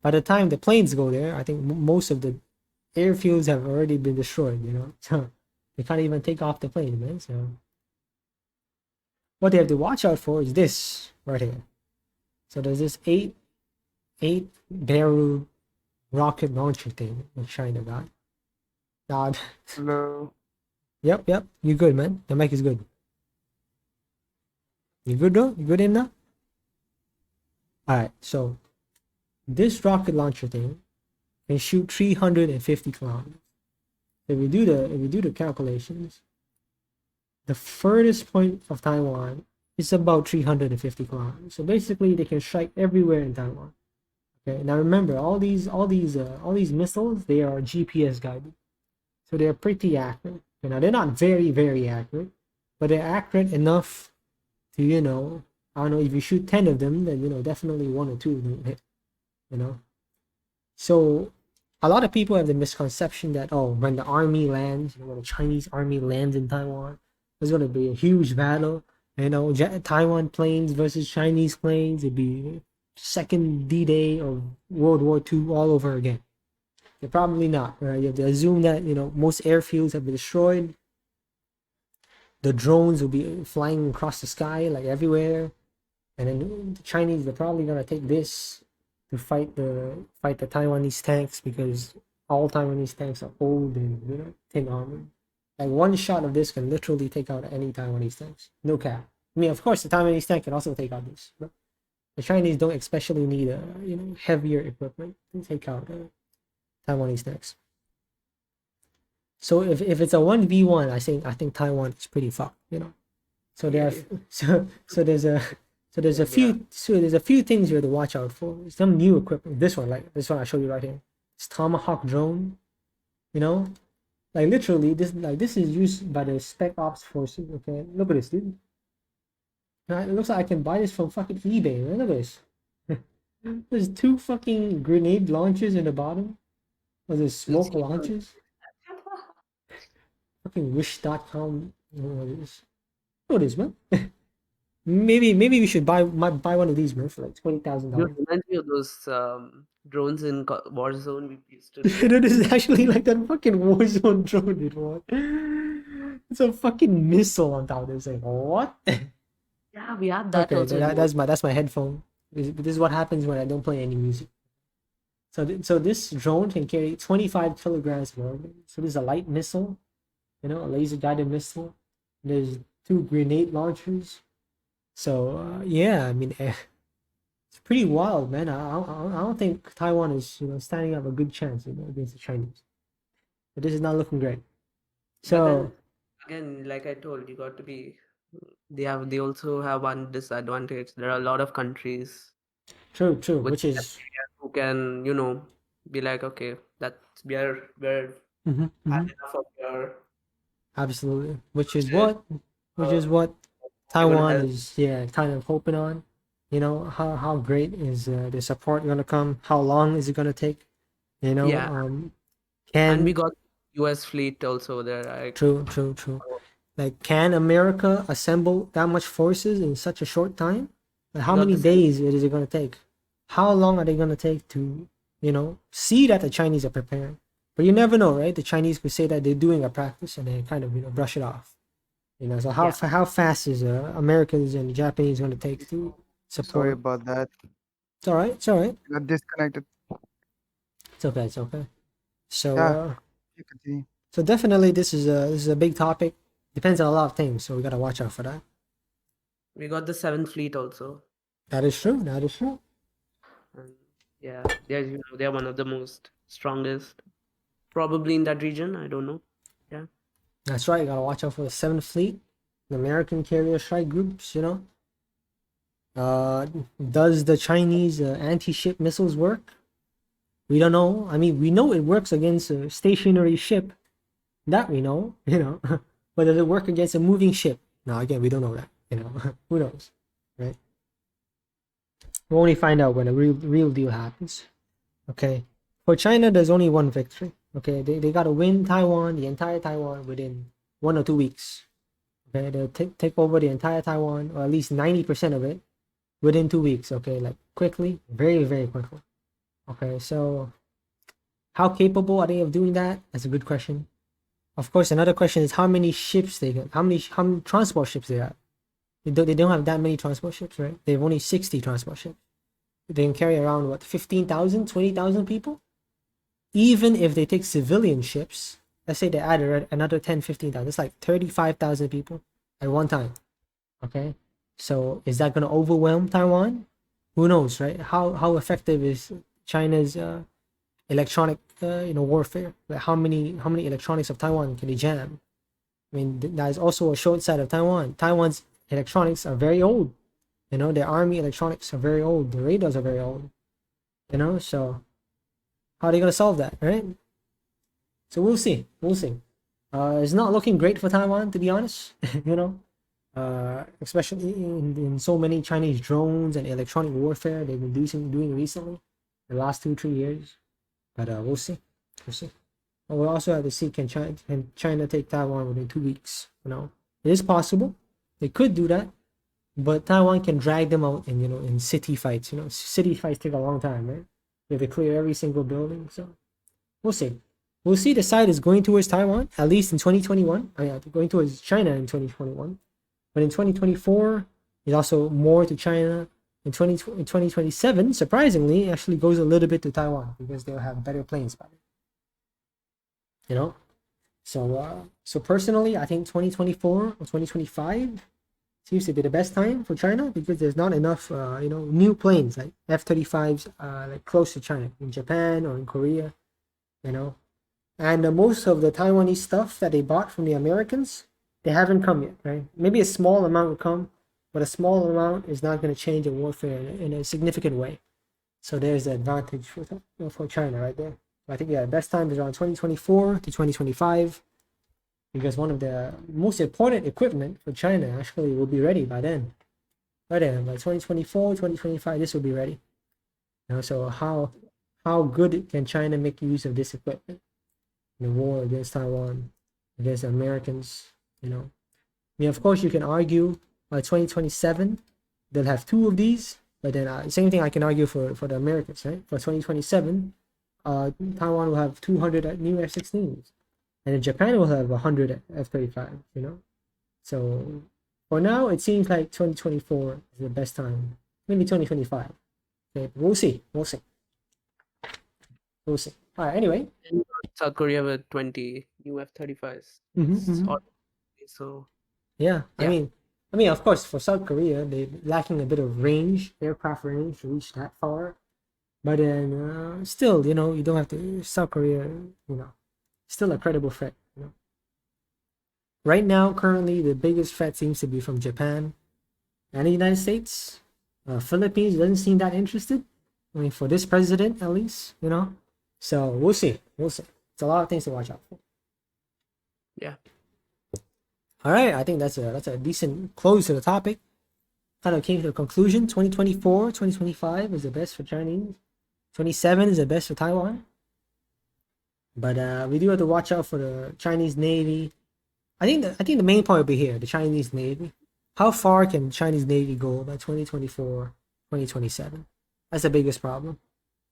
by the time the planes go there, I think most of the airfields have already been destroyed, so they can't even take off the plane, man. So what they have to watch out for is this right here. So there's this eight barrel rocket launcher thing that China got. God. Hello. Yep. You good, man? The mic is good. You good, though? You good in now? All right. So this rocket launcher thing can shoot 350 kilometers. If we do the calculations, the furthest point of Taiwan is about 350 kilometers. So basically, they can strike everywhere in Taiwan. Okay. Now remember, all these missiles, they are GPS guided, so they're pretty accurate. Now they're not very, very accurate, but they're accurate enough to, I don't know, if you shoot 10 of them, then definitely 1 or 2 of them hit. So a lot of people have the misconception that when the army lands, when the Chinese army lands in Taiwan, there's going to be a huge battle. Taiwan planes versus Chinese planes. It'd be second D-Day of World War II all over again. They're probably not. Right? You have to assume that most airfields have been destroyed. The drones will be flying across the sky like everywhere, and then the Chinese, they're probably gonna take this to fight the Taiwanese tanks, because all Taiwanese tanks are old and thin armored. Like one shot of this can literally take out any Taiwanese tanks. No cap. I mean, of course, the Taiwanese tank can also take out this, but the Chinese don't especially need heavier equipment to take out Taiwanese tanks. So if it's a 1v1, I think Taiwan is pretty fucked, So there so there's a few things you have to watch out for. Some new equipment. This one I showed you right here. It's Tomahawk drone. Like literally this is used by the Spec Ops forces. Okay, look at this, dude. Now, it looks like I can buy this from fucking eBay, man. Look at this. There's 2 fucking grenade launchers in the bottom. There's smoke launchers. Fucking wish.com. What is man? maybe we should buy one of these, man, for like $20,000. You remind me of those drones in Warzone we used to. It is actually like that fucking Warzone drone, dude. It's a fucking missile on top of this thing. What? Yeah, we had that. Okay, also that's my headphone. This is what happens when I don't play any music. So this drone can carry 25 kilograms of armor. So there's a light missile, a laser guided missile. There's 2 grenade launchers. So yeah, I mean, it's pretty wild, man. I don't think Taiwan is standing up a good chance against the Chinese. But this is not looking great. So again, like I told, you got to be. They also have one disadvantage. There are a lot of countries. True, which is who can be like, okay, that's we're mm-hmm. had enough of your. Absolutely, which is what Taiwan is kind of hoping on. How great is the support going to come? How long is it going to take? And we got US fleet also there. Like, true. Like, can America assemble that much forces in such a short time? Like, how many days is it going to take? How long are they going to take to, see that the Chinese are preparing? But you never know, right? The Chinese could say that they're doing a practice and they kind of, brush it off. So how fast is Americans and Japanese going to take to support? Sorry about that. It's all right. Got disconnected. It's okay. So You continue. So definitely this is a big topic. Depends on a lot of things, so we gotta watch out for that. We got the 7th fleet also. That is true. Yeah, they're one of the most strongest. probably in that region. I don't know. Yeah. That's right. You gotta watch out for the 7th Fleet, the American carrier strike groups. Does the Chinese anti-ship missiles work? We don't know. I mean, we know it works against a stationary ship. That we know, but does it work against a moving ship? No, again, we don't know that. Who knows, right? We'll only find out when a real deal happens. Okay, for China, there's only one victory. Okay, they gotta win Taiwan, the entire Taiwan, within 1 or 2 weeks. Okay, they'll take over the entire Taiwan, or at least 90% of it, within 2 weeks. Okay, like quickly, very, very quickly. Okay, so how capable are they of doing that? That's a good question. Of course, another question is how many ships they got, how many transport ships they have. They don't have that many transport ships, right? They have only 60 transport ships. They can carry around, what, 15,000, 20,000 people? Even if they take civilian ships, let's say they add another 10, 15,000, it's like 35,000 people at one time. Okay? So is that going to overwhelm Taiwan? Who knows, right? How effective is China's electronic warfare? Like how many electronics of Taiwan can they jam? I mean, that is also a short side of Taiwan. Taiwan's electronics are very old. Their army electronics are very old. The radars are very old. So how are they gonna solve that, right? So we'll see. It's not looking great for Taiwan, to be honest. Especially in so many Chinese drones and electronic warfare they've been doing recently, the last 2-3 years. But we'll see. We'll also have to see can China take Taiwan within 2 weeks. It is possible. They could do that, but Taiwan can drag them out in city fights. City fights take a long time, right? They have to clear every single building. So we'll see. We'll see. The side is going towards Taiwan, at least in 2021. Going towards China in 2021. But in 2024, it's also more to China. In 2027, surprisingly, it actually goes a little bit to Taiwan because they'll have better planes by then. So personally, I think 2024 or 2025 seems to be the best time for China because there's not enough, new planes like F-35s, like close to China in Japan or in Korea, and most of the Taiwanese stuff that they bought from the Americans, they haven't come yet, right? Maybe a small amount will come, but a small amount is not going to change the warfare in a significant way. So there's the advantage for China right there. I think the best time is around 2024 to 2025 because one of the most important equipment for China actually will be ready by then. By 2024, 2025, this will be ready. So how good can China make use of this equipment in the war against Taiwan, against the Americans? Of course, you can argue by 2027 they'll have 2 of these, but then same thing I can argue for the Americans, right? For 2027, Taiwan will have 200 new F-16s, and then Japan will have 100 F-35. So for now, it seems like 2024 is the best time. Maybe 2025. Okay, we'll see. All right. Anyway, South Korea with 20 new F-35s. So yeah. I mean, of course, for South Korea, they're lacking a bit of aircraft range to reach that far. But then, still, you don't have to. South Korea, still a credible threat. Right now, currently, the biggest threat seems to be from Japan and the United States. Philippines doesn't seem that interested. I mean, for this president, at least, So we'll see. It's a lot of things to watch out for. Yeah. All right, I think that's a decent close to the topic. Kind of came to the conclusion. 2024, 2025 is the best for Chinese. 27 is the best for Taiwan. But we do have to watch out for the Chinese Navy. I think the main point will be here, the Chinese Navy. How far can Chinese Navy go by 2024, 2027? That's the biggest problem.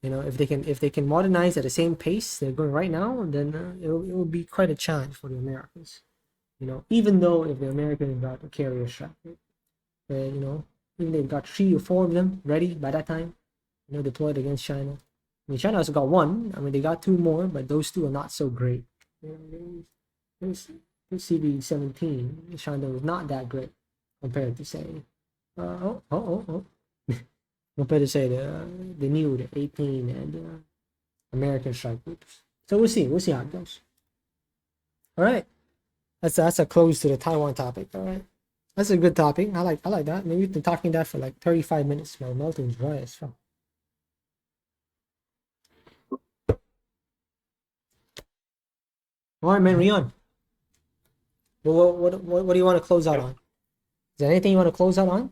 If they can modernize at the same pace they're going right now, then it will be quite a challenge for the Americans. Even though if the Americans got a carrier strike, even they've got 3 or 4 of them ready by that time, deployed against China. I mean, China also got 1. I mean, they got 2 more, but those 2 are not so great. There's CV-17, China was not that great compared to say, compared to say the new, the 18 and American strike groups. So we'll see how it goes. All right, that's a close to the Taiwan topic. All right, that's a good topic. I like that. Maybe we've been talking that for like 35 minutes. My mouth is dry as fuck. All right, man, Rion. Well, what do you want to close out on? Is there anything you want to close out on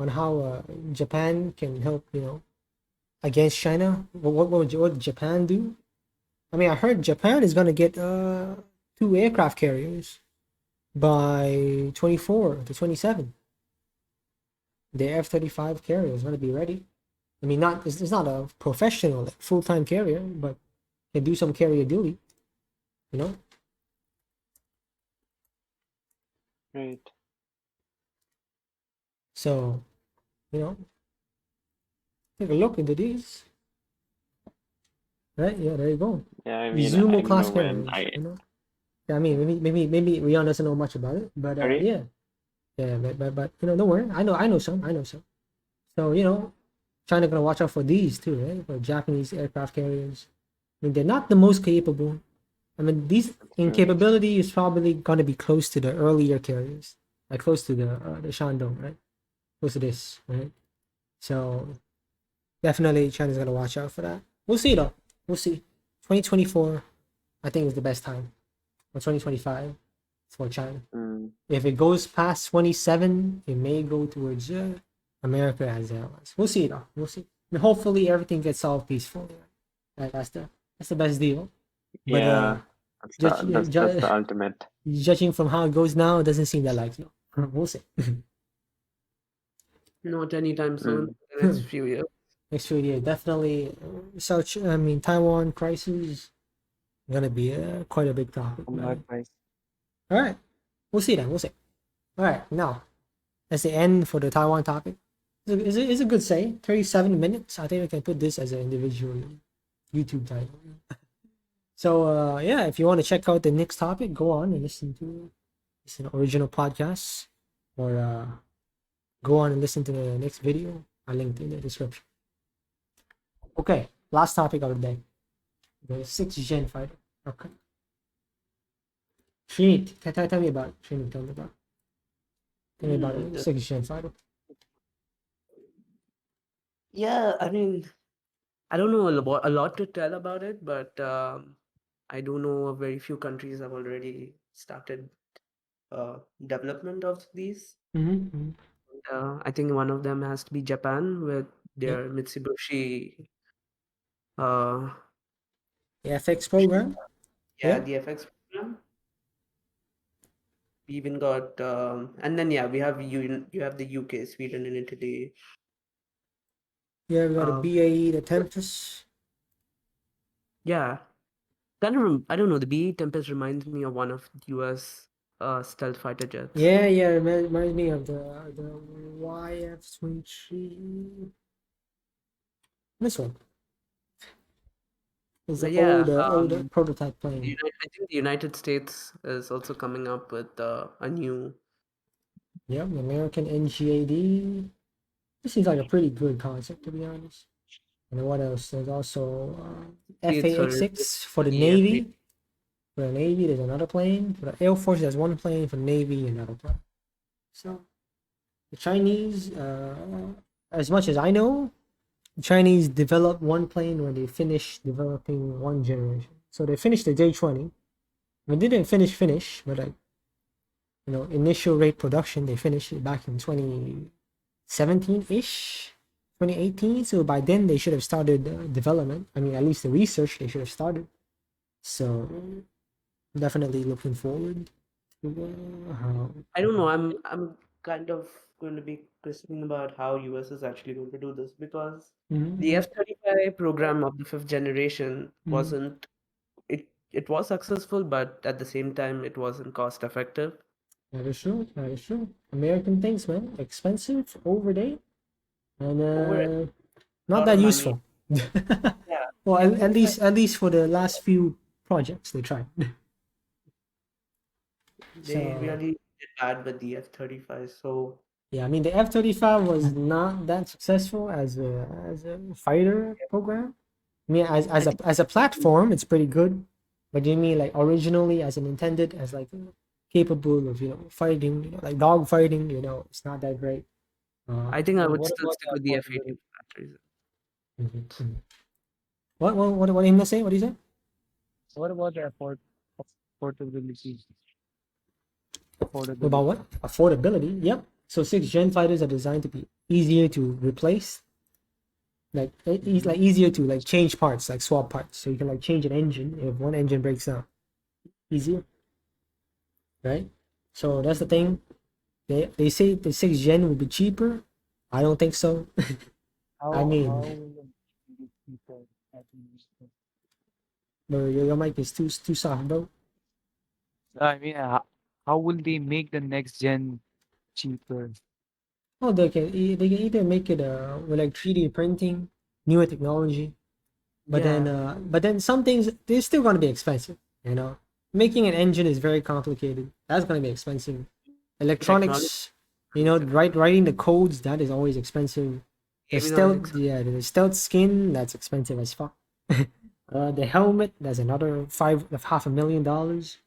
how Japan can help, against China? What did Japan do? I mean, I heard Japan is gonna get 2 aircraft carriers by 24 to 27. The F-35 carrier is gonna be ready. I mean, it's not a professional full-time carrier, but can do some carrier duty. Right. So, take a look into these. Right? Yeah, there you go. Yeah, I mean, Izumo I class know carriers. when Yeah, I mean, maybe Rion doesn't know much about it, but Sorry? yeah, but don't worry. I know some. So China gonna watch out for these too, right? For Japanese aircraft carriers. I mean, they're not the most capable. I mean, these in True. capability is probably gonna be close to the earlier carriers, like close to the Shandong, right? Close to this, right? So definitely China's gonna watch out for that. We'll see though. We'll see. 2024, I think is the best time. Or 2025 for China. Mm, If it goes past 27, it may go towards America as airlines. We'll see though. We'll see. And hopefully everything gets solved peacefully. Right? That's the best deal. But yeah, that's the ultimate. judging from how it goes now, it doesn't seem that likely. We'll see. Not anytime soon. The next few years. Next few years, definitely. Taiwan crisis gonna be quite a big topic. Man. All right, we'll see then. We'll see. All right, now that's the end for the Taiwan topic. It's a good say. 37 minutes. I think we can put this as an individual YouTube title. So yeah, if you want to check out the next topic, go on and listen to original podcasts, or go on and listen to the next video. I linked in the description. Okay, last topic of the day. The 6th gen fighter. Okay. Srini, tell me about it. Srini, tell me about it. Tell me about it. 6th gen fighter. Yeah, I mean, I don't know a lot to tell about it, but I do know a very few countries have already started development of these. Mm-hmm. I think one of them has to be Japan with their Mitsubishi. The FX program. Yeah, the FX program. We even got, and then we have you have the UK, Sweden, and Italy. Yeah, we got a BAE, the Tempest. Yeah, I don't know. The BAE Tempest reminds me of one of US stealth fighter jets. Yeah, it reminds me of the YF-23. This one. It's the older prototype plane. I think the United States is also coming up with a new. Yeah, the American NGAD. This seems like a pretty good concept, to be honest. And what else? There's also FA-86 for the Navy. For the Navy, there's another plane. For the Air Force, there's one plane. For the Navy, another plane. So, the Chinese, as much as I know, the Chinese developed one plane when they finished developing one generation. So they finished the J-20. They didn't finish, but initial rate production, they finished it back in 2017-ish, 2018. So by then they should have started development. I mean, at least the research they should have started. So definitely looking forward to how. I don't know. I'm kind of going to be questioning about how US is actually going to do this, because the F-35 program of the 5th generation wasn't. It was successful, but at the same time, it wasn't cost effective. That is true. American things, man, expensive, overdate, and not that useful. Yeah. Well, at least for the last few projects they tried. They really did bad with the F-35. So yeah, I mean the F-35 was not that successful as a fighter program. I mean, as a platform, it's pretty good. But do you mean like originally as an intended as like capable of fighting, like dog fighting? It's not that great. I think I would What still about stick the with the F-18 affordability? for that reason. What are you gonna say? What do you say? What about the affordability? What about what? Affordability. Yep. So 6th-gen fighters are designed to be easier to replace, like easier to like change parts, like swap parts. So you can like change an engine if one engine breaks down, easier, right? So that's the thing. They say the 6th-gen will be cheaper. I don't think so. I How mean, will the people bro, your mic is too soft, bro. I mean, how will they make the next gen cheaper? Oh, they can either make it with like 3D printing, newer technology, Yeah, but then some things they're still gonna be expensive. Making an engine is very complicated. That's gonna be expensive. technology Electronics, expensive. writing the codes, that is always expensive. Avionics. The stealth skin, that's expensive as fuck. The helmet, that's another $500,000.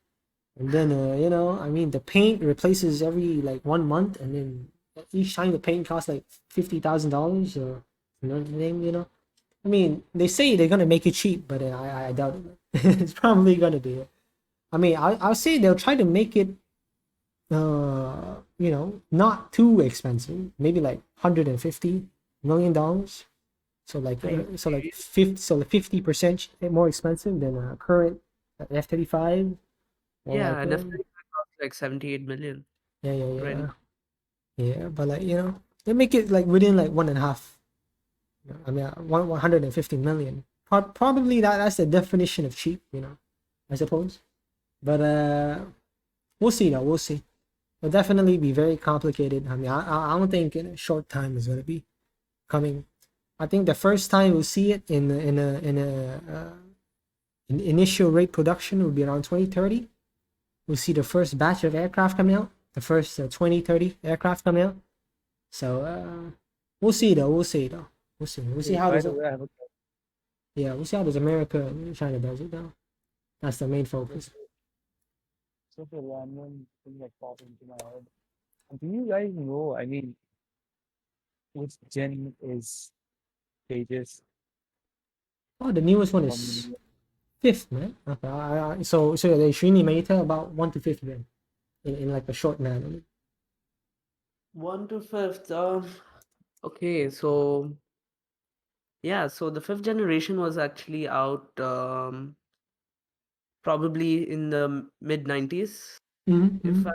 And then I mean the paint replaces every like 1 month, and then each time the paint costs like $50,000. You know what I mean? I mean, they say they're gonna make it cheap, but I doubt it. It's probably gonna be. I mean, I'll say they'll try to make it, not too expensive. Maybe like $150 million. So like, Are you 50% more expensive than a current F-35, or Yeah, like, and F-35 costs like 78 million yeah, yeah, right yeah, now. yeah. But like, they make it like within like 1.5. I mean, 150 million. Probably that's the definition of cheap, I suppose. But we'll see though. We'll see. It'll definitely be very complicated. I mean, I don't think in a short time is gonna be coming. I think the first time we'll see it in initial rate production will be around 2030. We'll see the first batch of aircraft coming out. The first 2030 aircraft coming out. So we'll see though. We'll see though. We'll see. We'll see how By this. the way, I have a Yeah, we'll see how does America and China does it now. That's the main focus. such a random thing that popped into my head. Do you guys know? I mean, which gen is Tejas Oh, the newest one is from? 5th, man. Okay, so they Srini Mehta about 1 to 5th then, in like a short manner. 1 to 5th. Okay, so yeah, so the 5th generation was actually out probably in the mid 90s. If I,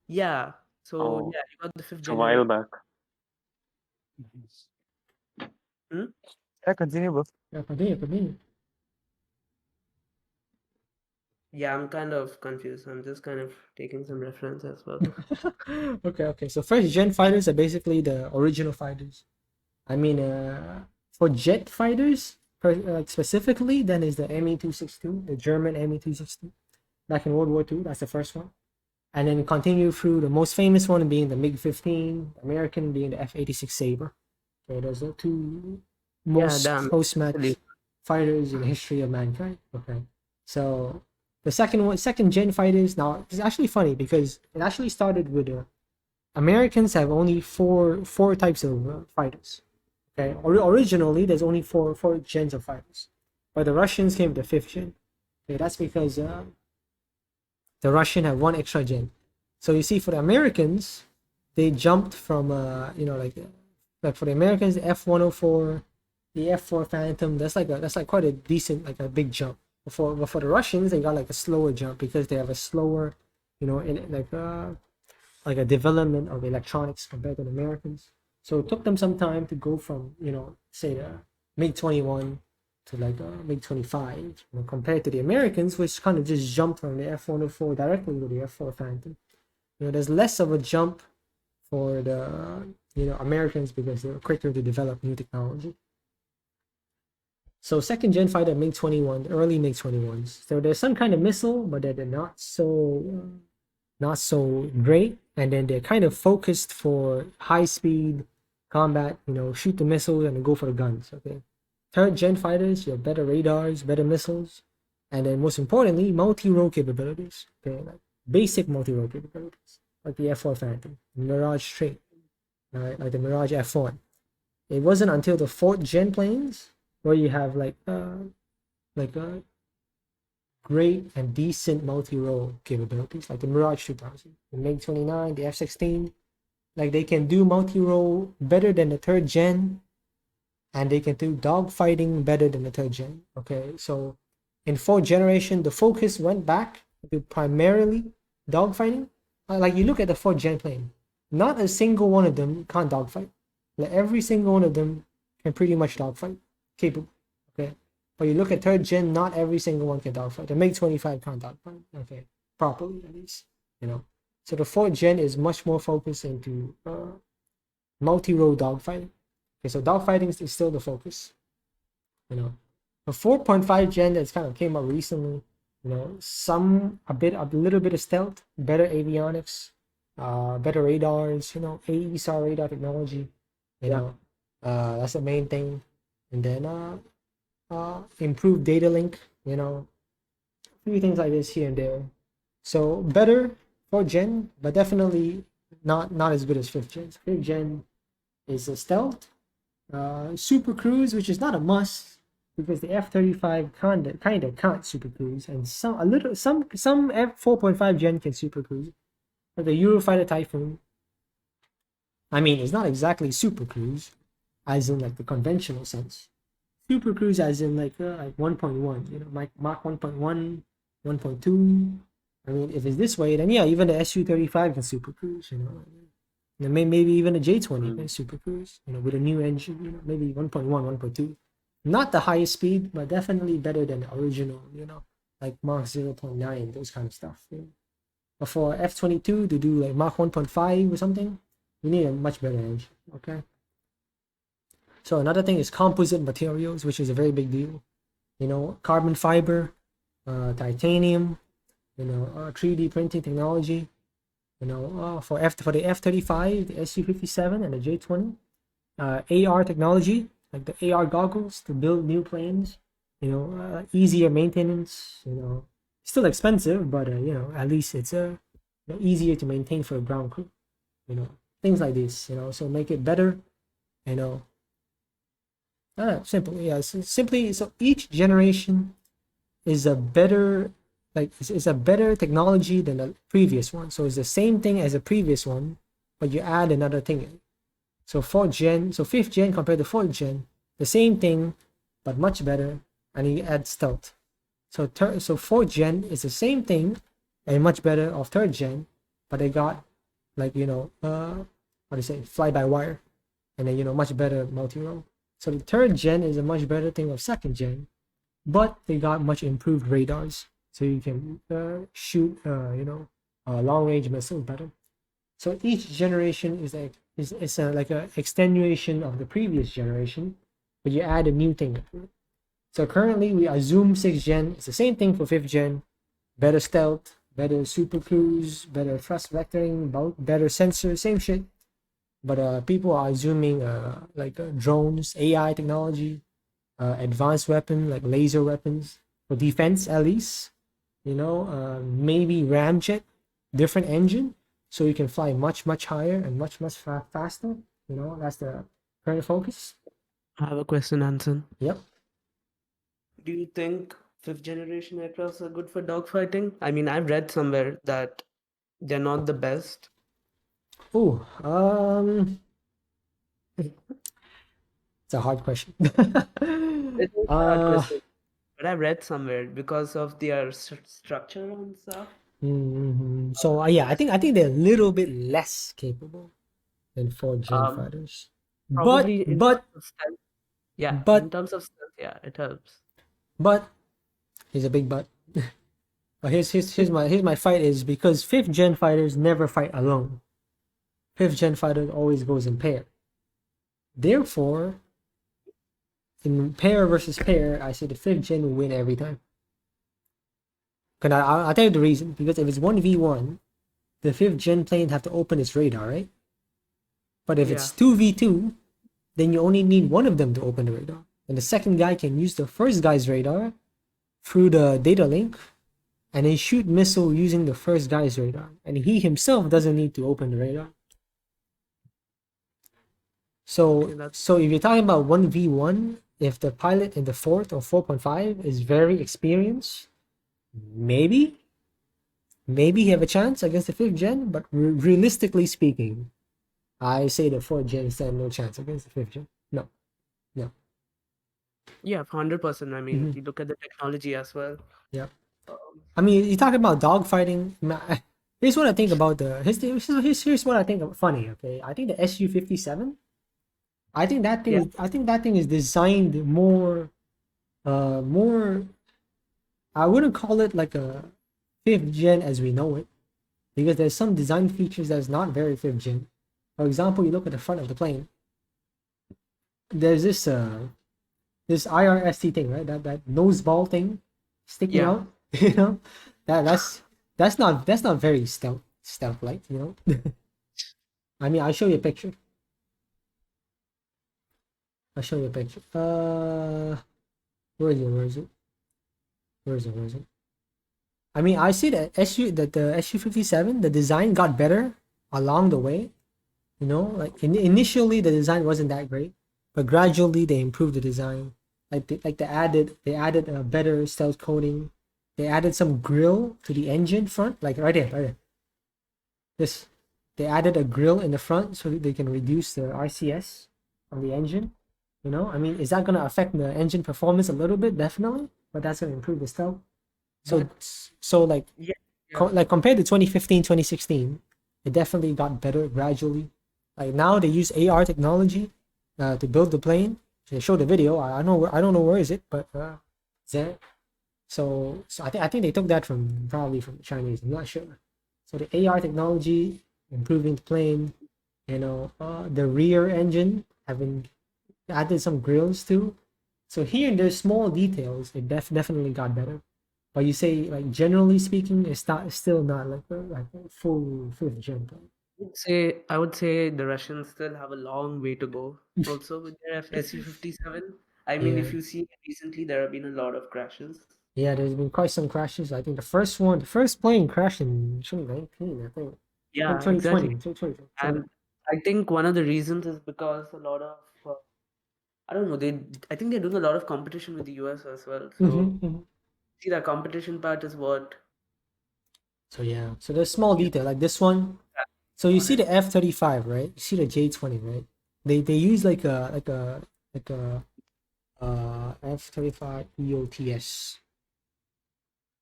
yeah, so Oh, yeah, you got the 5th it's a while generation. back. Hmm? Yeah, continue, bro. Yeah, continue. Yeah, I'm kind of confused. I'm just kind of taking some reference as well. Okay. So 1st-gen fighters are basically the original fighters. I mean, for jet fighters, like specifically, then is the Me-262, the German Me-262, back in World War II. That's the first one. And then continue through the most famous one being the MiG-15, American being the F-86 Sabre. Okay, those are two Yeah, most damn. close-match fighters in the history of mankind. Okay, so the second-gen fighters. Now it's actually funny because it actually started with Americans have only four types of fighters. Okay, originally there's only four gens of fighters, but the Russians came with the 5th-gen. Okay, that's because the Russian had one extra gen. So you see, for the Americans, they jumped from like for the Americans, the F-104, the F-4 Phantom. That's like quite a decent, like a big jump. But for the Russians, they got like a slower jump because they have a slower, like a development of electronics compared to the Americans. So it took them some time to go from say the MiG-21 to like MiG-25, compared to the Americans, which kind of just jumped from the F-104 directly to the F-4 Phantom. There's less of a jump for the Americans because they're quicker to develop new technology. So 2nd-gen fighter MiG-21, early MiG-21s. So there's some kind of missile, but they're not so great, and then they're kind of focused for high speed combat, shoot the missiles and go for the guns. Okay, third gen fighters, you have better radars, better missiles, and then most importantly, multi-role capabilities. Okay, like basic multi-role capabilities, like the F4 Phantom, Mirage Trait, right, like the Mirage F1. It wasn't until the 4th gen planes where you have like a great and decent multi-role capabilities, like the Mirage 2000, the MiG-29, the F-16. Like they can do multi-role better than the 3rd gen, and they can do dogfighting better than the 3rd gen. Okay, so in 4th generation, the focus went back to primarily dogfighting. Like you look at the 4th gen plane, not a single one of them can't dogfight. Like every single one of them can pretty much dogfight, capable. Okay, but you look at 3rd gen, not every single one can dogfight. The MiG-25 can't dogfight. Okay, properly at least, you know. So the 4th gen is much more focused into multi-role dogfighting. Okay, so dogfighting is still the focus. You know, the 4.5 gen that's kind of came up recently. You know, a little bit of stealth, better avionics, better radars. You know, AESAR radar technology. You know, that's the main thing. And then improved data link. You know, a few things like this here and there. So better 4th gen, but definitely not as good as 5th gen. 5th gen is a stealth, super cruise, which is not a must because the F-35 kind of can't super cruise, and some F4.5 gen can super cruise. But the Eurofighter Typhoon, I mean, it's not exactly super cruise, as in like the conventional sense. Super cruise as in like 1.1, you know, Mach 1.1, 1.2. I mean, if it's this way, then yeah, even the Su-35 can super cruise, you know. And maybe even a J-20 can super cruise, you know, with a new engine, you know, maybe 1.1, 1.2. Not the highest speed, but definitely better than the original, you know, like Mach 0.9, those kind of stuff. You know. But for F-22 to do like Mach 1.5 or something, you need a much better engine, okay? So another thing is composite materials, which is a very big deal. You know, carbon fiber, titanium, you know, 3D printing technology, you know, for the F-35, the Su-57, and the J-20, AR technology, like the AR goggles to build new planes, you know, easier maintenance, you know, still expensive, but you know, at least it's easier to maintain for a ground crew, you know, things like this, you know, so make it better, you know. Simple, yeah. So each generation is a better, like, it's a better technology than the previous one. So it's the same thing as the previous one, but you add another thing in. So 5th gen compared to 4th gen, the same thing, but much better, and you add stealth. So 4th gen is the same thing and much better of 3rd gen, but they got like, you know, what do you say, fly by wire, and then, you know, much better multi-role. So the 3rd gen is a much better thing of 2nd gen, but they got much improved radars, so you can shoot, you know, long range missiles better. So each generation is like a extenuation of the previous generation, but you add a new thing. So currently we assume 6th gen is the same thing for 5th gen, better stealth, better super cruise, better thrust vectoring, better sensor, same shit. But people are assuming drones, AI technology, advanced weapon like laser weapons for defense at least. You know, maybe ramjet, different engine, so you can fly much higher and much faster. You know, that's the current focus. I have a question, Hanson. Yep. Do you think 5th generation aircrafts are good for dogfighting? I mean, I've read somewhere that they're not the best. Oh, it's a hard question. It's a hard question, but I read somewhere because of their structure and stuff. So yeah, I think they're a little bit less capable than 4th gen fighters. Probably in But terms of stealth. Yeah, but in terms of stealth, yeah, it helps. But here's a big but. Here's my fight is because 5th gen fighters never fight alone. 5th gen fighters always goes in pair. Therefore, in pair versus pair, I say the 5th gen will win every time. I'll tell you the reason. Because if it's 1v1, the 5th gen plane have to open its radar, right? But if it's 2v2, then you only need one of them to open the radar. and the second guy can use the first guy's radar through the data link, and then shoot missile using the first guy's radar, and he himself doesn't need to open the radar. So if you're talking about 1v1, if the pilot in the 4th or 4.5 is very experienced, maybe he have a chance against the 5th gen, but realistically speaking, I say the 4th gen stand no chance against the 5th gen. No. Yeah, 100%. I mean, you look at the technology as well. Yeah. I mean, you talk about dogfighting. Here's what I think about here's what I think of funny. Okay, I think the Su-57. I think that thing is designed more. I wouldn't call it like a 5th gen as we know it, because there's some design features that's not very 5th gen. For example, you look at the front of the plane. There's this IRST thing, right? That nose ball thing sticking out. You know, that's not very stealth like. You know, I mean, I'll show you a picture. Where is it? I mean, I see that the Su-57, the design got better along the way. You know, like initially the design wasn't that great, but gradually they improved the design. They added a better stealth coating. They added some grill to the engine front, like right there. They added a grill in the front so that they can reduce the RCS on the engine. You know, I mean, is that going to affect the engine performance a little bit? Definitely, but that's going to improve the stealth. So like compared to 2015, 2016, it definitely got better gradually. Like now they use AR technology to build the plane. They show the video. I don't know where is it, but there. So I think they took that probably from the Chinese. I'm not sure. So the AR technology improving the plane. You know, the rear engine having added some grills too. So here there's small details. It definitely got better. But you say, like, generally speaking, it's still not like a full 5th gen plane. I would say the Russians still have a long way to go also with their Su-57. I mean, if you see recently, there have been a lot of crashes. Yeah, there's been quite some crashes. I think the first plane crashed in 2019, I think. Yeah, 2020. exactly. And I think one of the reasons is because a lot of I don't know, I think they're doing a lot of competition with the US as well. So see, that competition part is what. So yeah, so there's small detail like this one. So you see the F-35, right? You see the J-20, right? They use like a F-35 EOTS.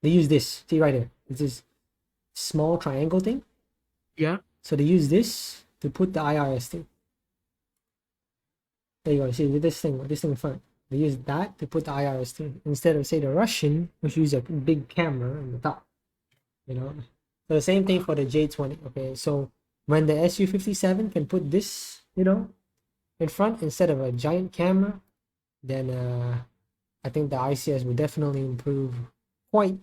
They use this. See right here. It's this small triangle thing. Yeah. So they use this to put the IRS thing. There you go. See with this thing in front. They use that to put the IRS thing instead of, say, the Russian, which use a big camera on the top. You know. So the same thing for the J-20. Okay, so when the Su-57 can put this, you know, in front instead of a giant camera, then I think the ICS will definitely improve quite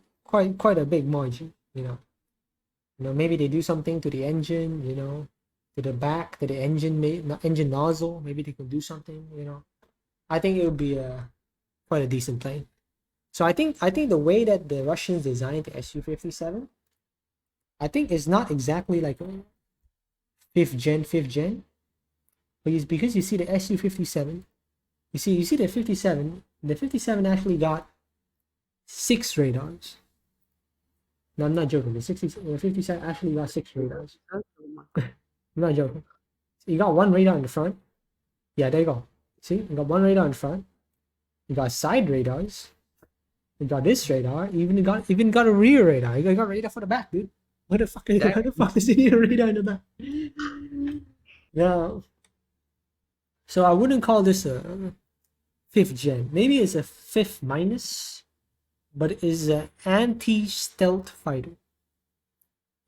a big margin. You know, maybe they do something to the engine. You know, to the back, to the engine nozzle. Maybe they can do something. You know, I think it would be quite a decent plane. So I think the way that the Russians designed the Su-57, I think it's not exactly like a 5th gen, but it's because you see the Su-57, you see the 57. The 57 actually got 6 radars. No, I'm not joking. The 57 actually got 6 radars. I'm not joking. So you got 1 radar in the front. Yeah, there you go. See, you got 1 radar in front. You got side radars. You got this radar. Even got a rear radar. You got radar for the back, dude. What the fuck is the radar in the back? Yeah. So I wouldn't call this a 5th gen. Maybe it's a 5th minus, but it is an anti-stealth fighter.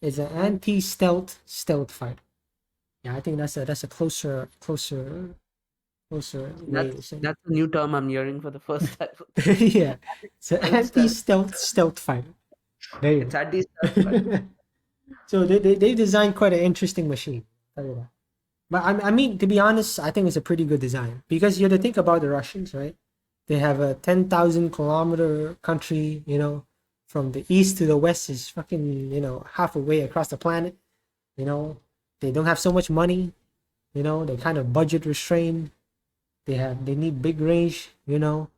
It's an anti-stealth fighter. Yeah, I think that's a closer way to say. That's a new term I'm hearing for the first time. Yeah, it's an anti-stealth fighter. There you It's go. anti-stealth fighter. So they designed quite an interesting machine. Tell you that. But I mean, to be honest, I think it's a pretty good design because you have to think about the Russians, right? They have a 10,000 kilometer country, you know, from the east to the west is fucking, you know, half a way across the planet. You know, they don't have so much money. You know, they're kind of budget restrained. They need big range. You know,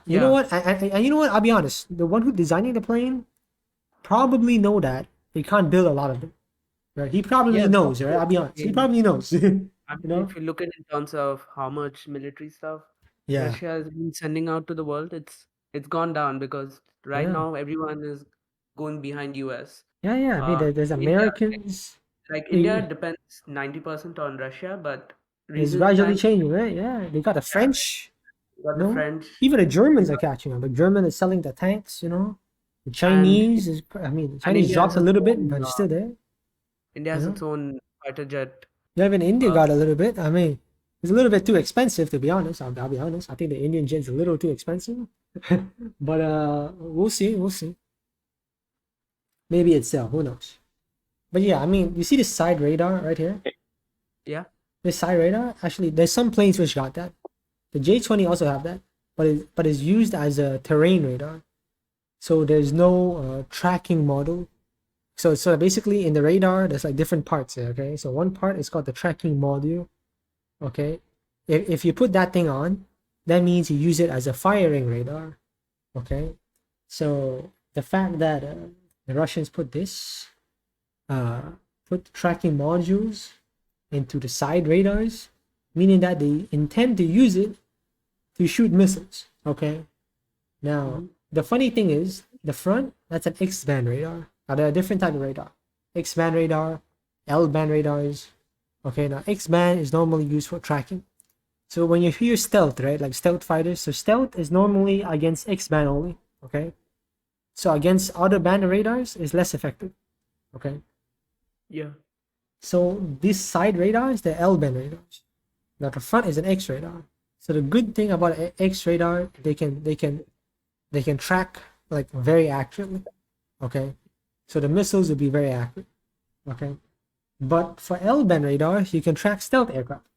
you know what? And you know what? I'll be honest. The one who designing the plane probably know that he can't build a lot of them. Right? He probably knows. Right? I'll be honest. He probably knows. I mean, You know? if you look at it in terms of how much military stuff Yeah. Russia has been sending out to the world, it's gone down because right Yeah. now everyone is going behind US. Yeah. I mean, there's India, Americans. India depends 90% on Russia, but It's recent gradually times changing, right? Yeah. They got the French. you got You the know? French. Even the Germans are catching up. The German is selling the tanks. You know. The Chinese is. I mean, the Chinese India dropped has a little its bit, own, but it's still there. India has You know? its own fighter jet. Yeah, even India got a little bit. I mean, it's a little bit too expensive, to be honest. I'll be honest. I think the Indian jet's a little too expensive. But we'll see. We'll see. Maybe it's sell. Who knows? But yeah, I mean, you see this side radar right here? Yeah. This side radar, actually, there's some planes which got that. The J-20 also have that, but it's used as a terrain radar. So there's no tracking model. So basically in the radar, there's like different parts there, okay? So one part is called the tracking module, okay? If you put that thing on, that means you use it as a firing radar, okay? So the fact that the Russians put this, put tracking modules into the side radars, meaning that they intend to use it to shoot missiles, okay? Now, the funny thing is, the front, that's an X-band radar. Now, there are different types of radar. X-band radar, L-band radars. Okay, now X-band is normally used for tracking. So when you hear stealth, right, like stealth fighters, so stealth is normally against X-band only, okay? So against other band radars is less effective, okay? Yeah. So these side radars, they're L-band radars. Now the front is an X radar. So the good thing about X radar, they can track like very accurately, okay? So the missiles will be very accurate, okay? But for L-band radar, you can track stealth aircraft.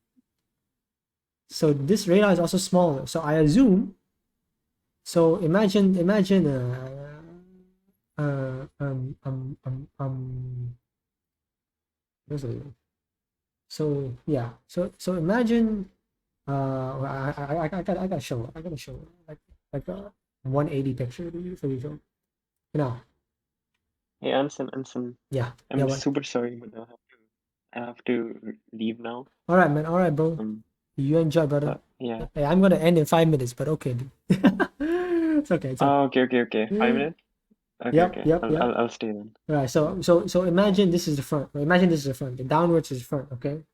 So this radar is also smaller. So I assume. So imagine. So yeah. So imagine. I gotta show. Like a 180 picture for you. You know. Hey, Anson. Yeah. I'm What? super sorry, but I have to leave now. All right, man. All right, bro. You enjoy, brother. Yeah. Hey, I'm gonna end in 5 minutes, but okay, dude. It's okay. It's okay. Oh, okay. 5 minutes? Okay, Yep, okay. yep. I'll stay then. All right. So imagine this is the front. Imagine this is the front. The downwards is the front. Okay.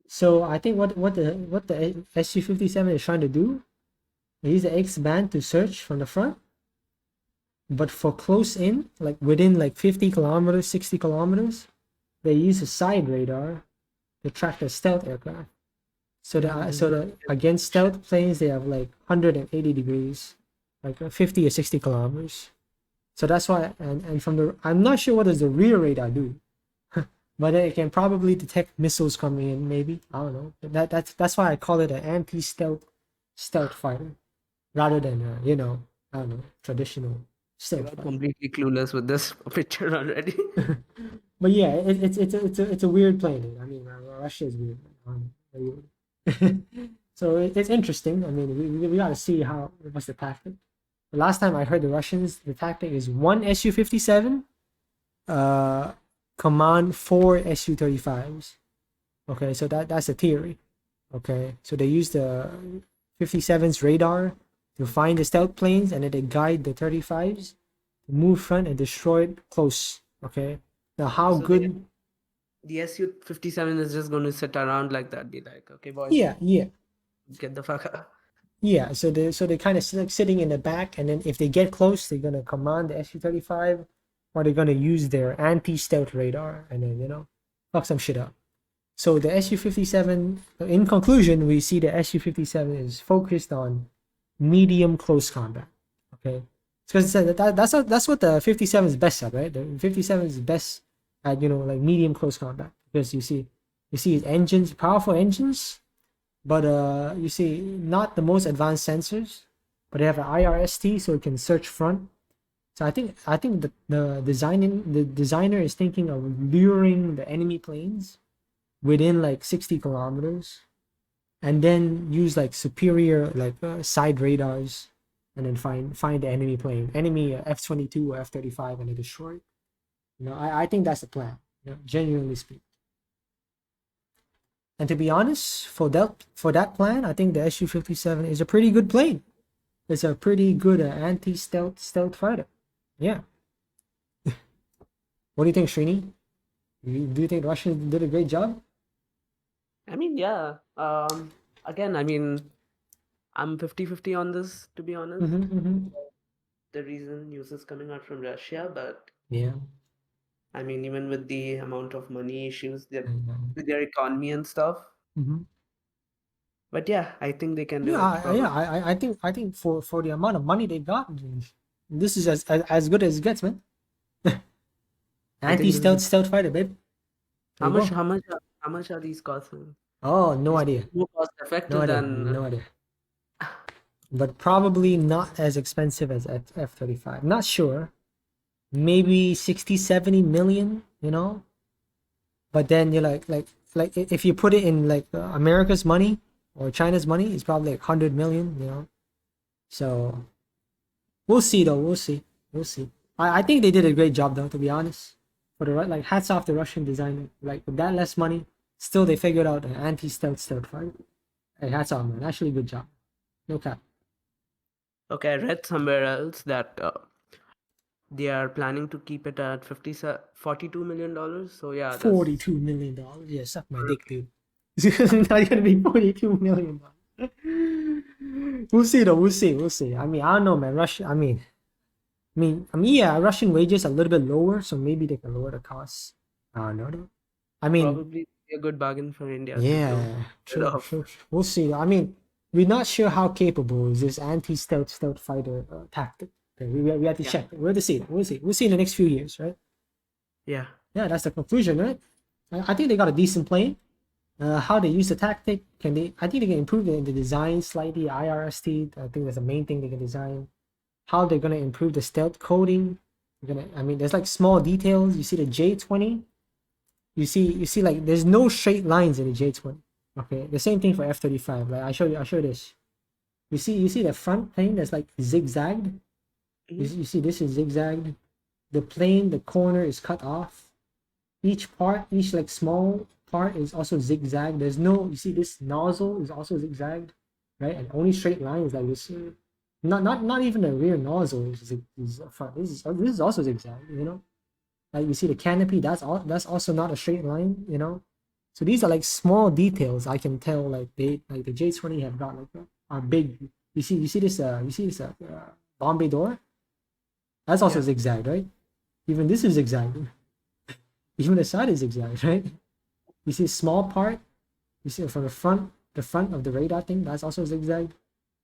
So I think what the SU-57 is trying to do, they use the X band to search from the front. But for close in, like within like 50 kilometers, 60 kilometers, they use a side radar to track the stealth aircraft. So the against stealth planes, they have like 180 degrees, like 50 or 60 kilometers. So that's why, and from the, I'm not sure what does the rear radar do, but it can probably detect missiles coming in. Maybe, I don't know. That's why I call it an anti-stealth fighter, rather than I don't know, traditional stealth fighter. Completely clueless with this picture already. But yeah, it's a weird plane. I mean, Russia is weird. So it's interesting. I mean, we gotta see what's the tactic. The last time I heard the Russians, the tactic is one Su-57, command 4 Su-35s. Okay, so that's the theory. Okay, so they use the 57's radar to find the stealth planes, and then they guide the 35s to move front and destroy it close. Okay, now how So good? The Su-57 is just going to sit around like that, be like, okay, boys, Yeah. get the fuck out. Yeah, so they kind of sitting in the back, and then if they get close, they're gonna command the Su-35, or they're gonna use their anti-stealth radar, and then fuck some shit up. So the Su-57, in conclusion, we see the Su-57 is focused on medium close combat. Okay, because that's what the 57 is best at, right? The 57 is best at like medium close combat, because you see its engines, powerful engines. but you see, not the most advanced sensors, but they have an IRST, so it can search front. So I think the designer is thinking of luring the enemy planes within like 60 kilometers, and then use like superior like side radars, and then find the enemy plane, enemy F-22 or F-35, and then destroy it. You know, I think that's the plan. You know, genuinely speaking. And to be honest, for that plan, I think the Su-57 is a pretty good plane. It's a pretty good anti-stealth fighter. Yeah. What do you think, Srini? Do you think the Russians did a great job? I mean, yeah. Again, I mean, I'm 50-50 on this, to be honest. The reason news is coming out from Russia, but Yeah. I mean, even with the amount of money issues with their economy and stuff. But yeah, I think they can do it. I think for the amount of money they got, this is as good as it gets, man. Anti-stealth fighter, babe. How much are these costing? Oh, no idea. More cost effective than No idea. But probably not as expensive as F-35. Not sure. Maybe 60, 70 million, you know? But then you're like if you put it in like America's money or China's money, it's probably like 100 million, you know? So we'll see though. We'll see. I think they did a great job though, to be honest. For the like, hats off the Russian designer. Like with that less money, still they figured out an anti-stealth fighter. Hey, hats off, man. Actually, good job. No cap. Okay, I read somewhere else that they are planning to keep it at $42 million. So yeah, $42 million. Yeah, suck my dick, dude. It's not gonna be $42 million. We'll see though. We'll see. I mean, I don't know, man. Russia. I mean, yeah, Russian wages are a little bit lower, so maybe they can lower the costs. I don't know though. I mean, probably a good bargain for India. Yeah, true. We'll see. I mean, we're not sure how capable is this anti-stealth fighter tactic. Okay, we have to check. We have to see. We'll see in the next few years, right? Yeah. Yeah, that's the conclusion, right? I think they got a decent plane. How they use the tactic, I think they can improve the design slightly. IRST, I think that's the main thing they can design. How they're gonna improve the stealth coding. There's like small details. You see the J-20. You see like there's no straight lines in the J-20. Okay, the same thing for F-35. Like I show you this. You see the front plane that's like zigzagged. You see this is zigzagged. The plane, the corner is cut off. Each like small part is also zigzagged. There's no, you see this nozzle is also zigzagged, right? And only straight line is like this. Not even the rear nozzle is front. This is also zigzag, you know. Like you see the canopy, that's also not a straight line, you know. So these are like small details I can tell. Like the J-20 have got like a big. You see this Bombay door. That's also zigzag, right? Even this is zigzag. Even the side is zigzag, right? You see a small part. You see from the front of the radar thing. That's also zigzag.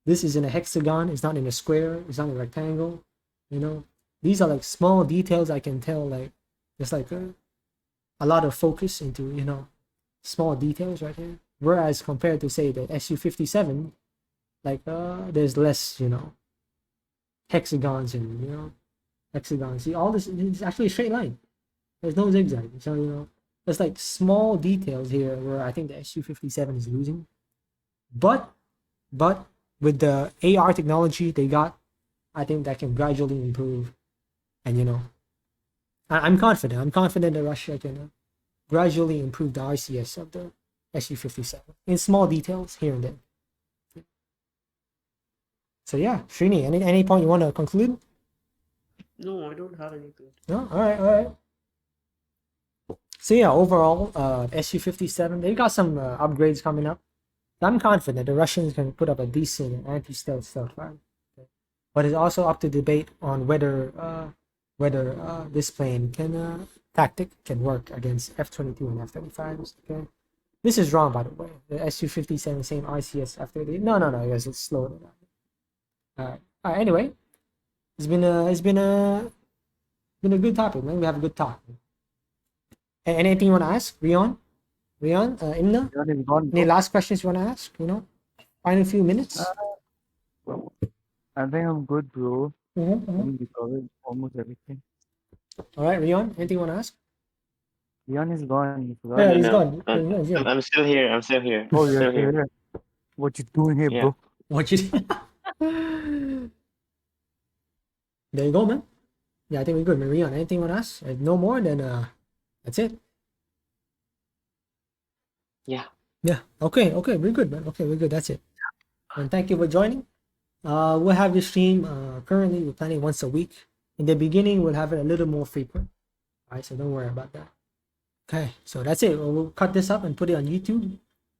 This is in a hexagon. It's not in a square. It's not in a rectangle. You know, these are like small details I can tell. Like there's like a lot of focus into, you know, small details right here. Whereas compared to say the Su-57, like there's less, you know, hexagons and, you know, hexagons. See, all this is actually a straight line. There's no zigzag. So, you know, there's like small details here where I think the Su-57 is losing. But with the AR technology they got, I think that can gradually improve. And, you know, I'm confident. I'm confident that Russia can gradually improve the RCS of the Su-57 in small details here and there. So yeah, Srini, any point you want to conclude? No, I don't have anything. No, all right. So yeah, overall, Su-57, they got some upgrades coming up. I'm confident the Russians can put up a decent anti-stealth fighter. Okay. But it's also up to debate on whether this plane tactic can work against F-22 and F-35s. Okay, this is wrong, by the way. The Su-57 same RCS F-38. No. Yes, it's slower than that. All right. Anyway, it's been a good topic, man. We have a good talk. Anything you want to ask, Rion? Rian, Imna, Leon is gone, any bro. last questions you want to ask? Final few minutes. I think I'm good, bro. Mm-hmm, I mm-hmm. think we covered almost everything. All right, Rian, anything you want to ask? Leon is gone. You Yeah, forgot. No, he's no. gone. He's here. I'm still here. I'm still here. Oh, I'm you're still still here. here. What you doing here, Yeah. bro? What you? There you go, man. Yeah, I think we're good. Man. Rian, anything you want to ask? If no more, then that's it. Yeah. Yeah. Okay. Okay. We're good, man. Okay, we're good. That's it. And thank you for joining. We'll have the stream. Currently, we're planning once a week. In the beginning, we'll have it a little more frequent. All right, so don't worry about that. Okay, so that's it. We'll cut this up and put it on YouTube,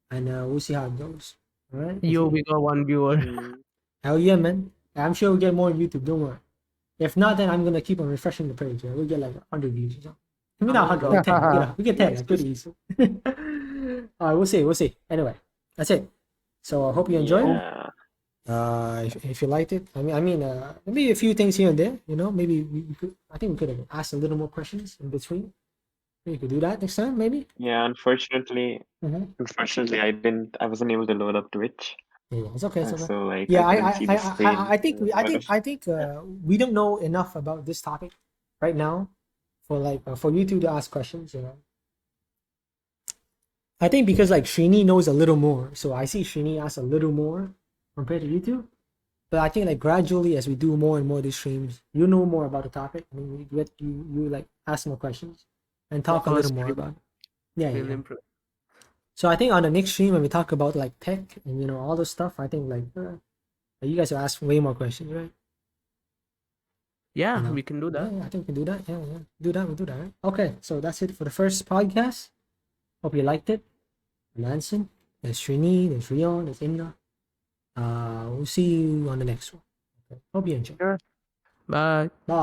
and we'll see how it goes. All right. Yo, we got one viewer. Mm. Hell yeah, man. I'm sure we'll get more on YouTube. Don't worry. If not, then I'm gonna keep on refreshing the page. We'll get like 100 views or something. Maybe not 100, like 10. We get 10. That's pretty easy. All right, we'll see. We'll see. Anyway, that's it. So I hope you enjoyed. Yeah. If you liked it, I mean, maybe a few things here and there. Maybe we could. I think we could have asked a little more questions in between. We could do that next time, maybe. Yeah. Unfortunately, I wasn't able to load up Twitch. Yeah, it's okay. It's okay. So like Yeah, I couldn't see the screen. I think we don't know enough about this topic right now for you two to ask questions. I think because like Srini knows a little more, so I see Srini ask a little more compared to you two. But I think like gradually as we do more and more of these streams, you know more about the topic. I mean, you like ask more questions and talk a little more about it. Yeah. So I think on the next stream when we talk about like tech and all this stuff, I think like you guys will ask way more questions, right? Yeah, we can do that. Yeah, I think we can do that. Yeah. We'll do that, right? Okay, so that's it for the first podcast. Hope you liked it. I'm Anson. There's Srini, there's Rion, there's Imna. We'll see you on the next one. Okay. Hope you enjoy. Sure. Bye. Bye.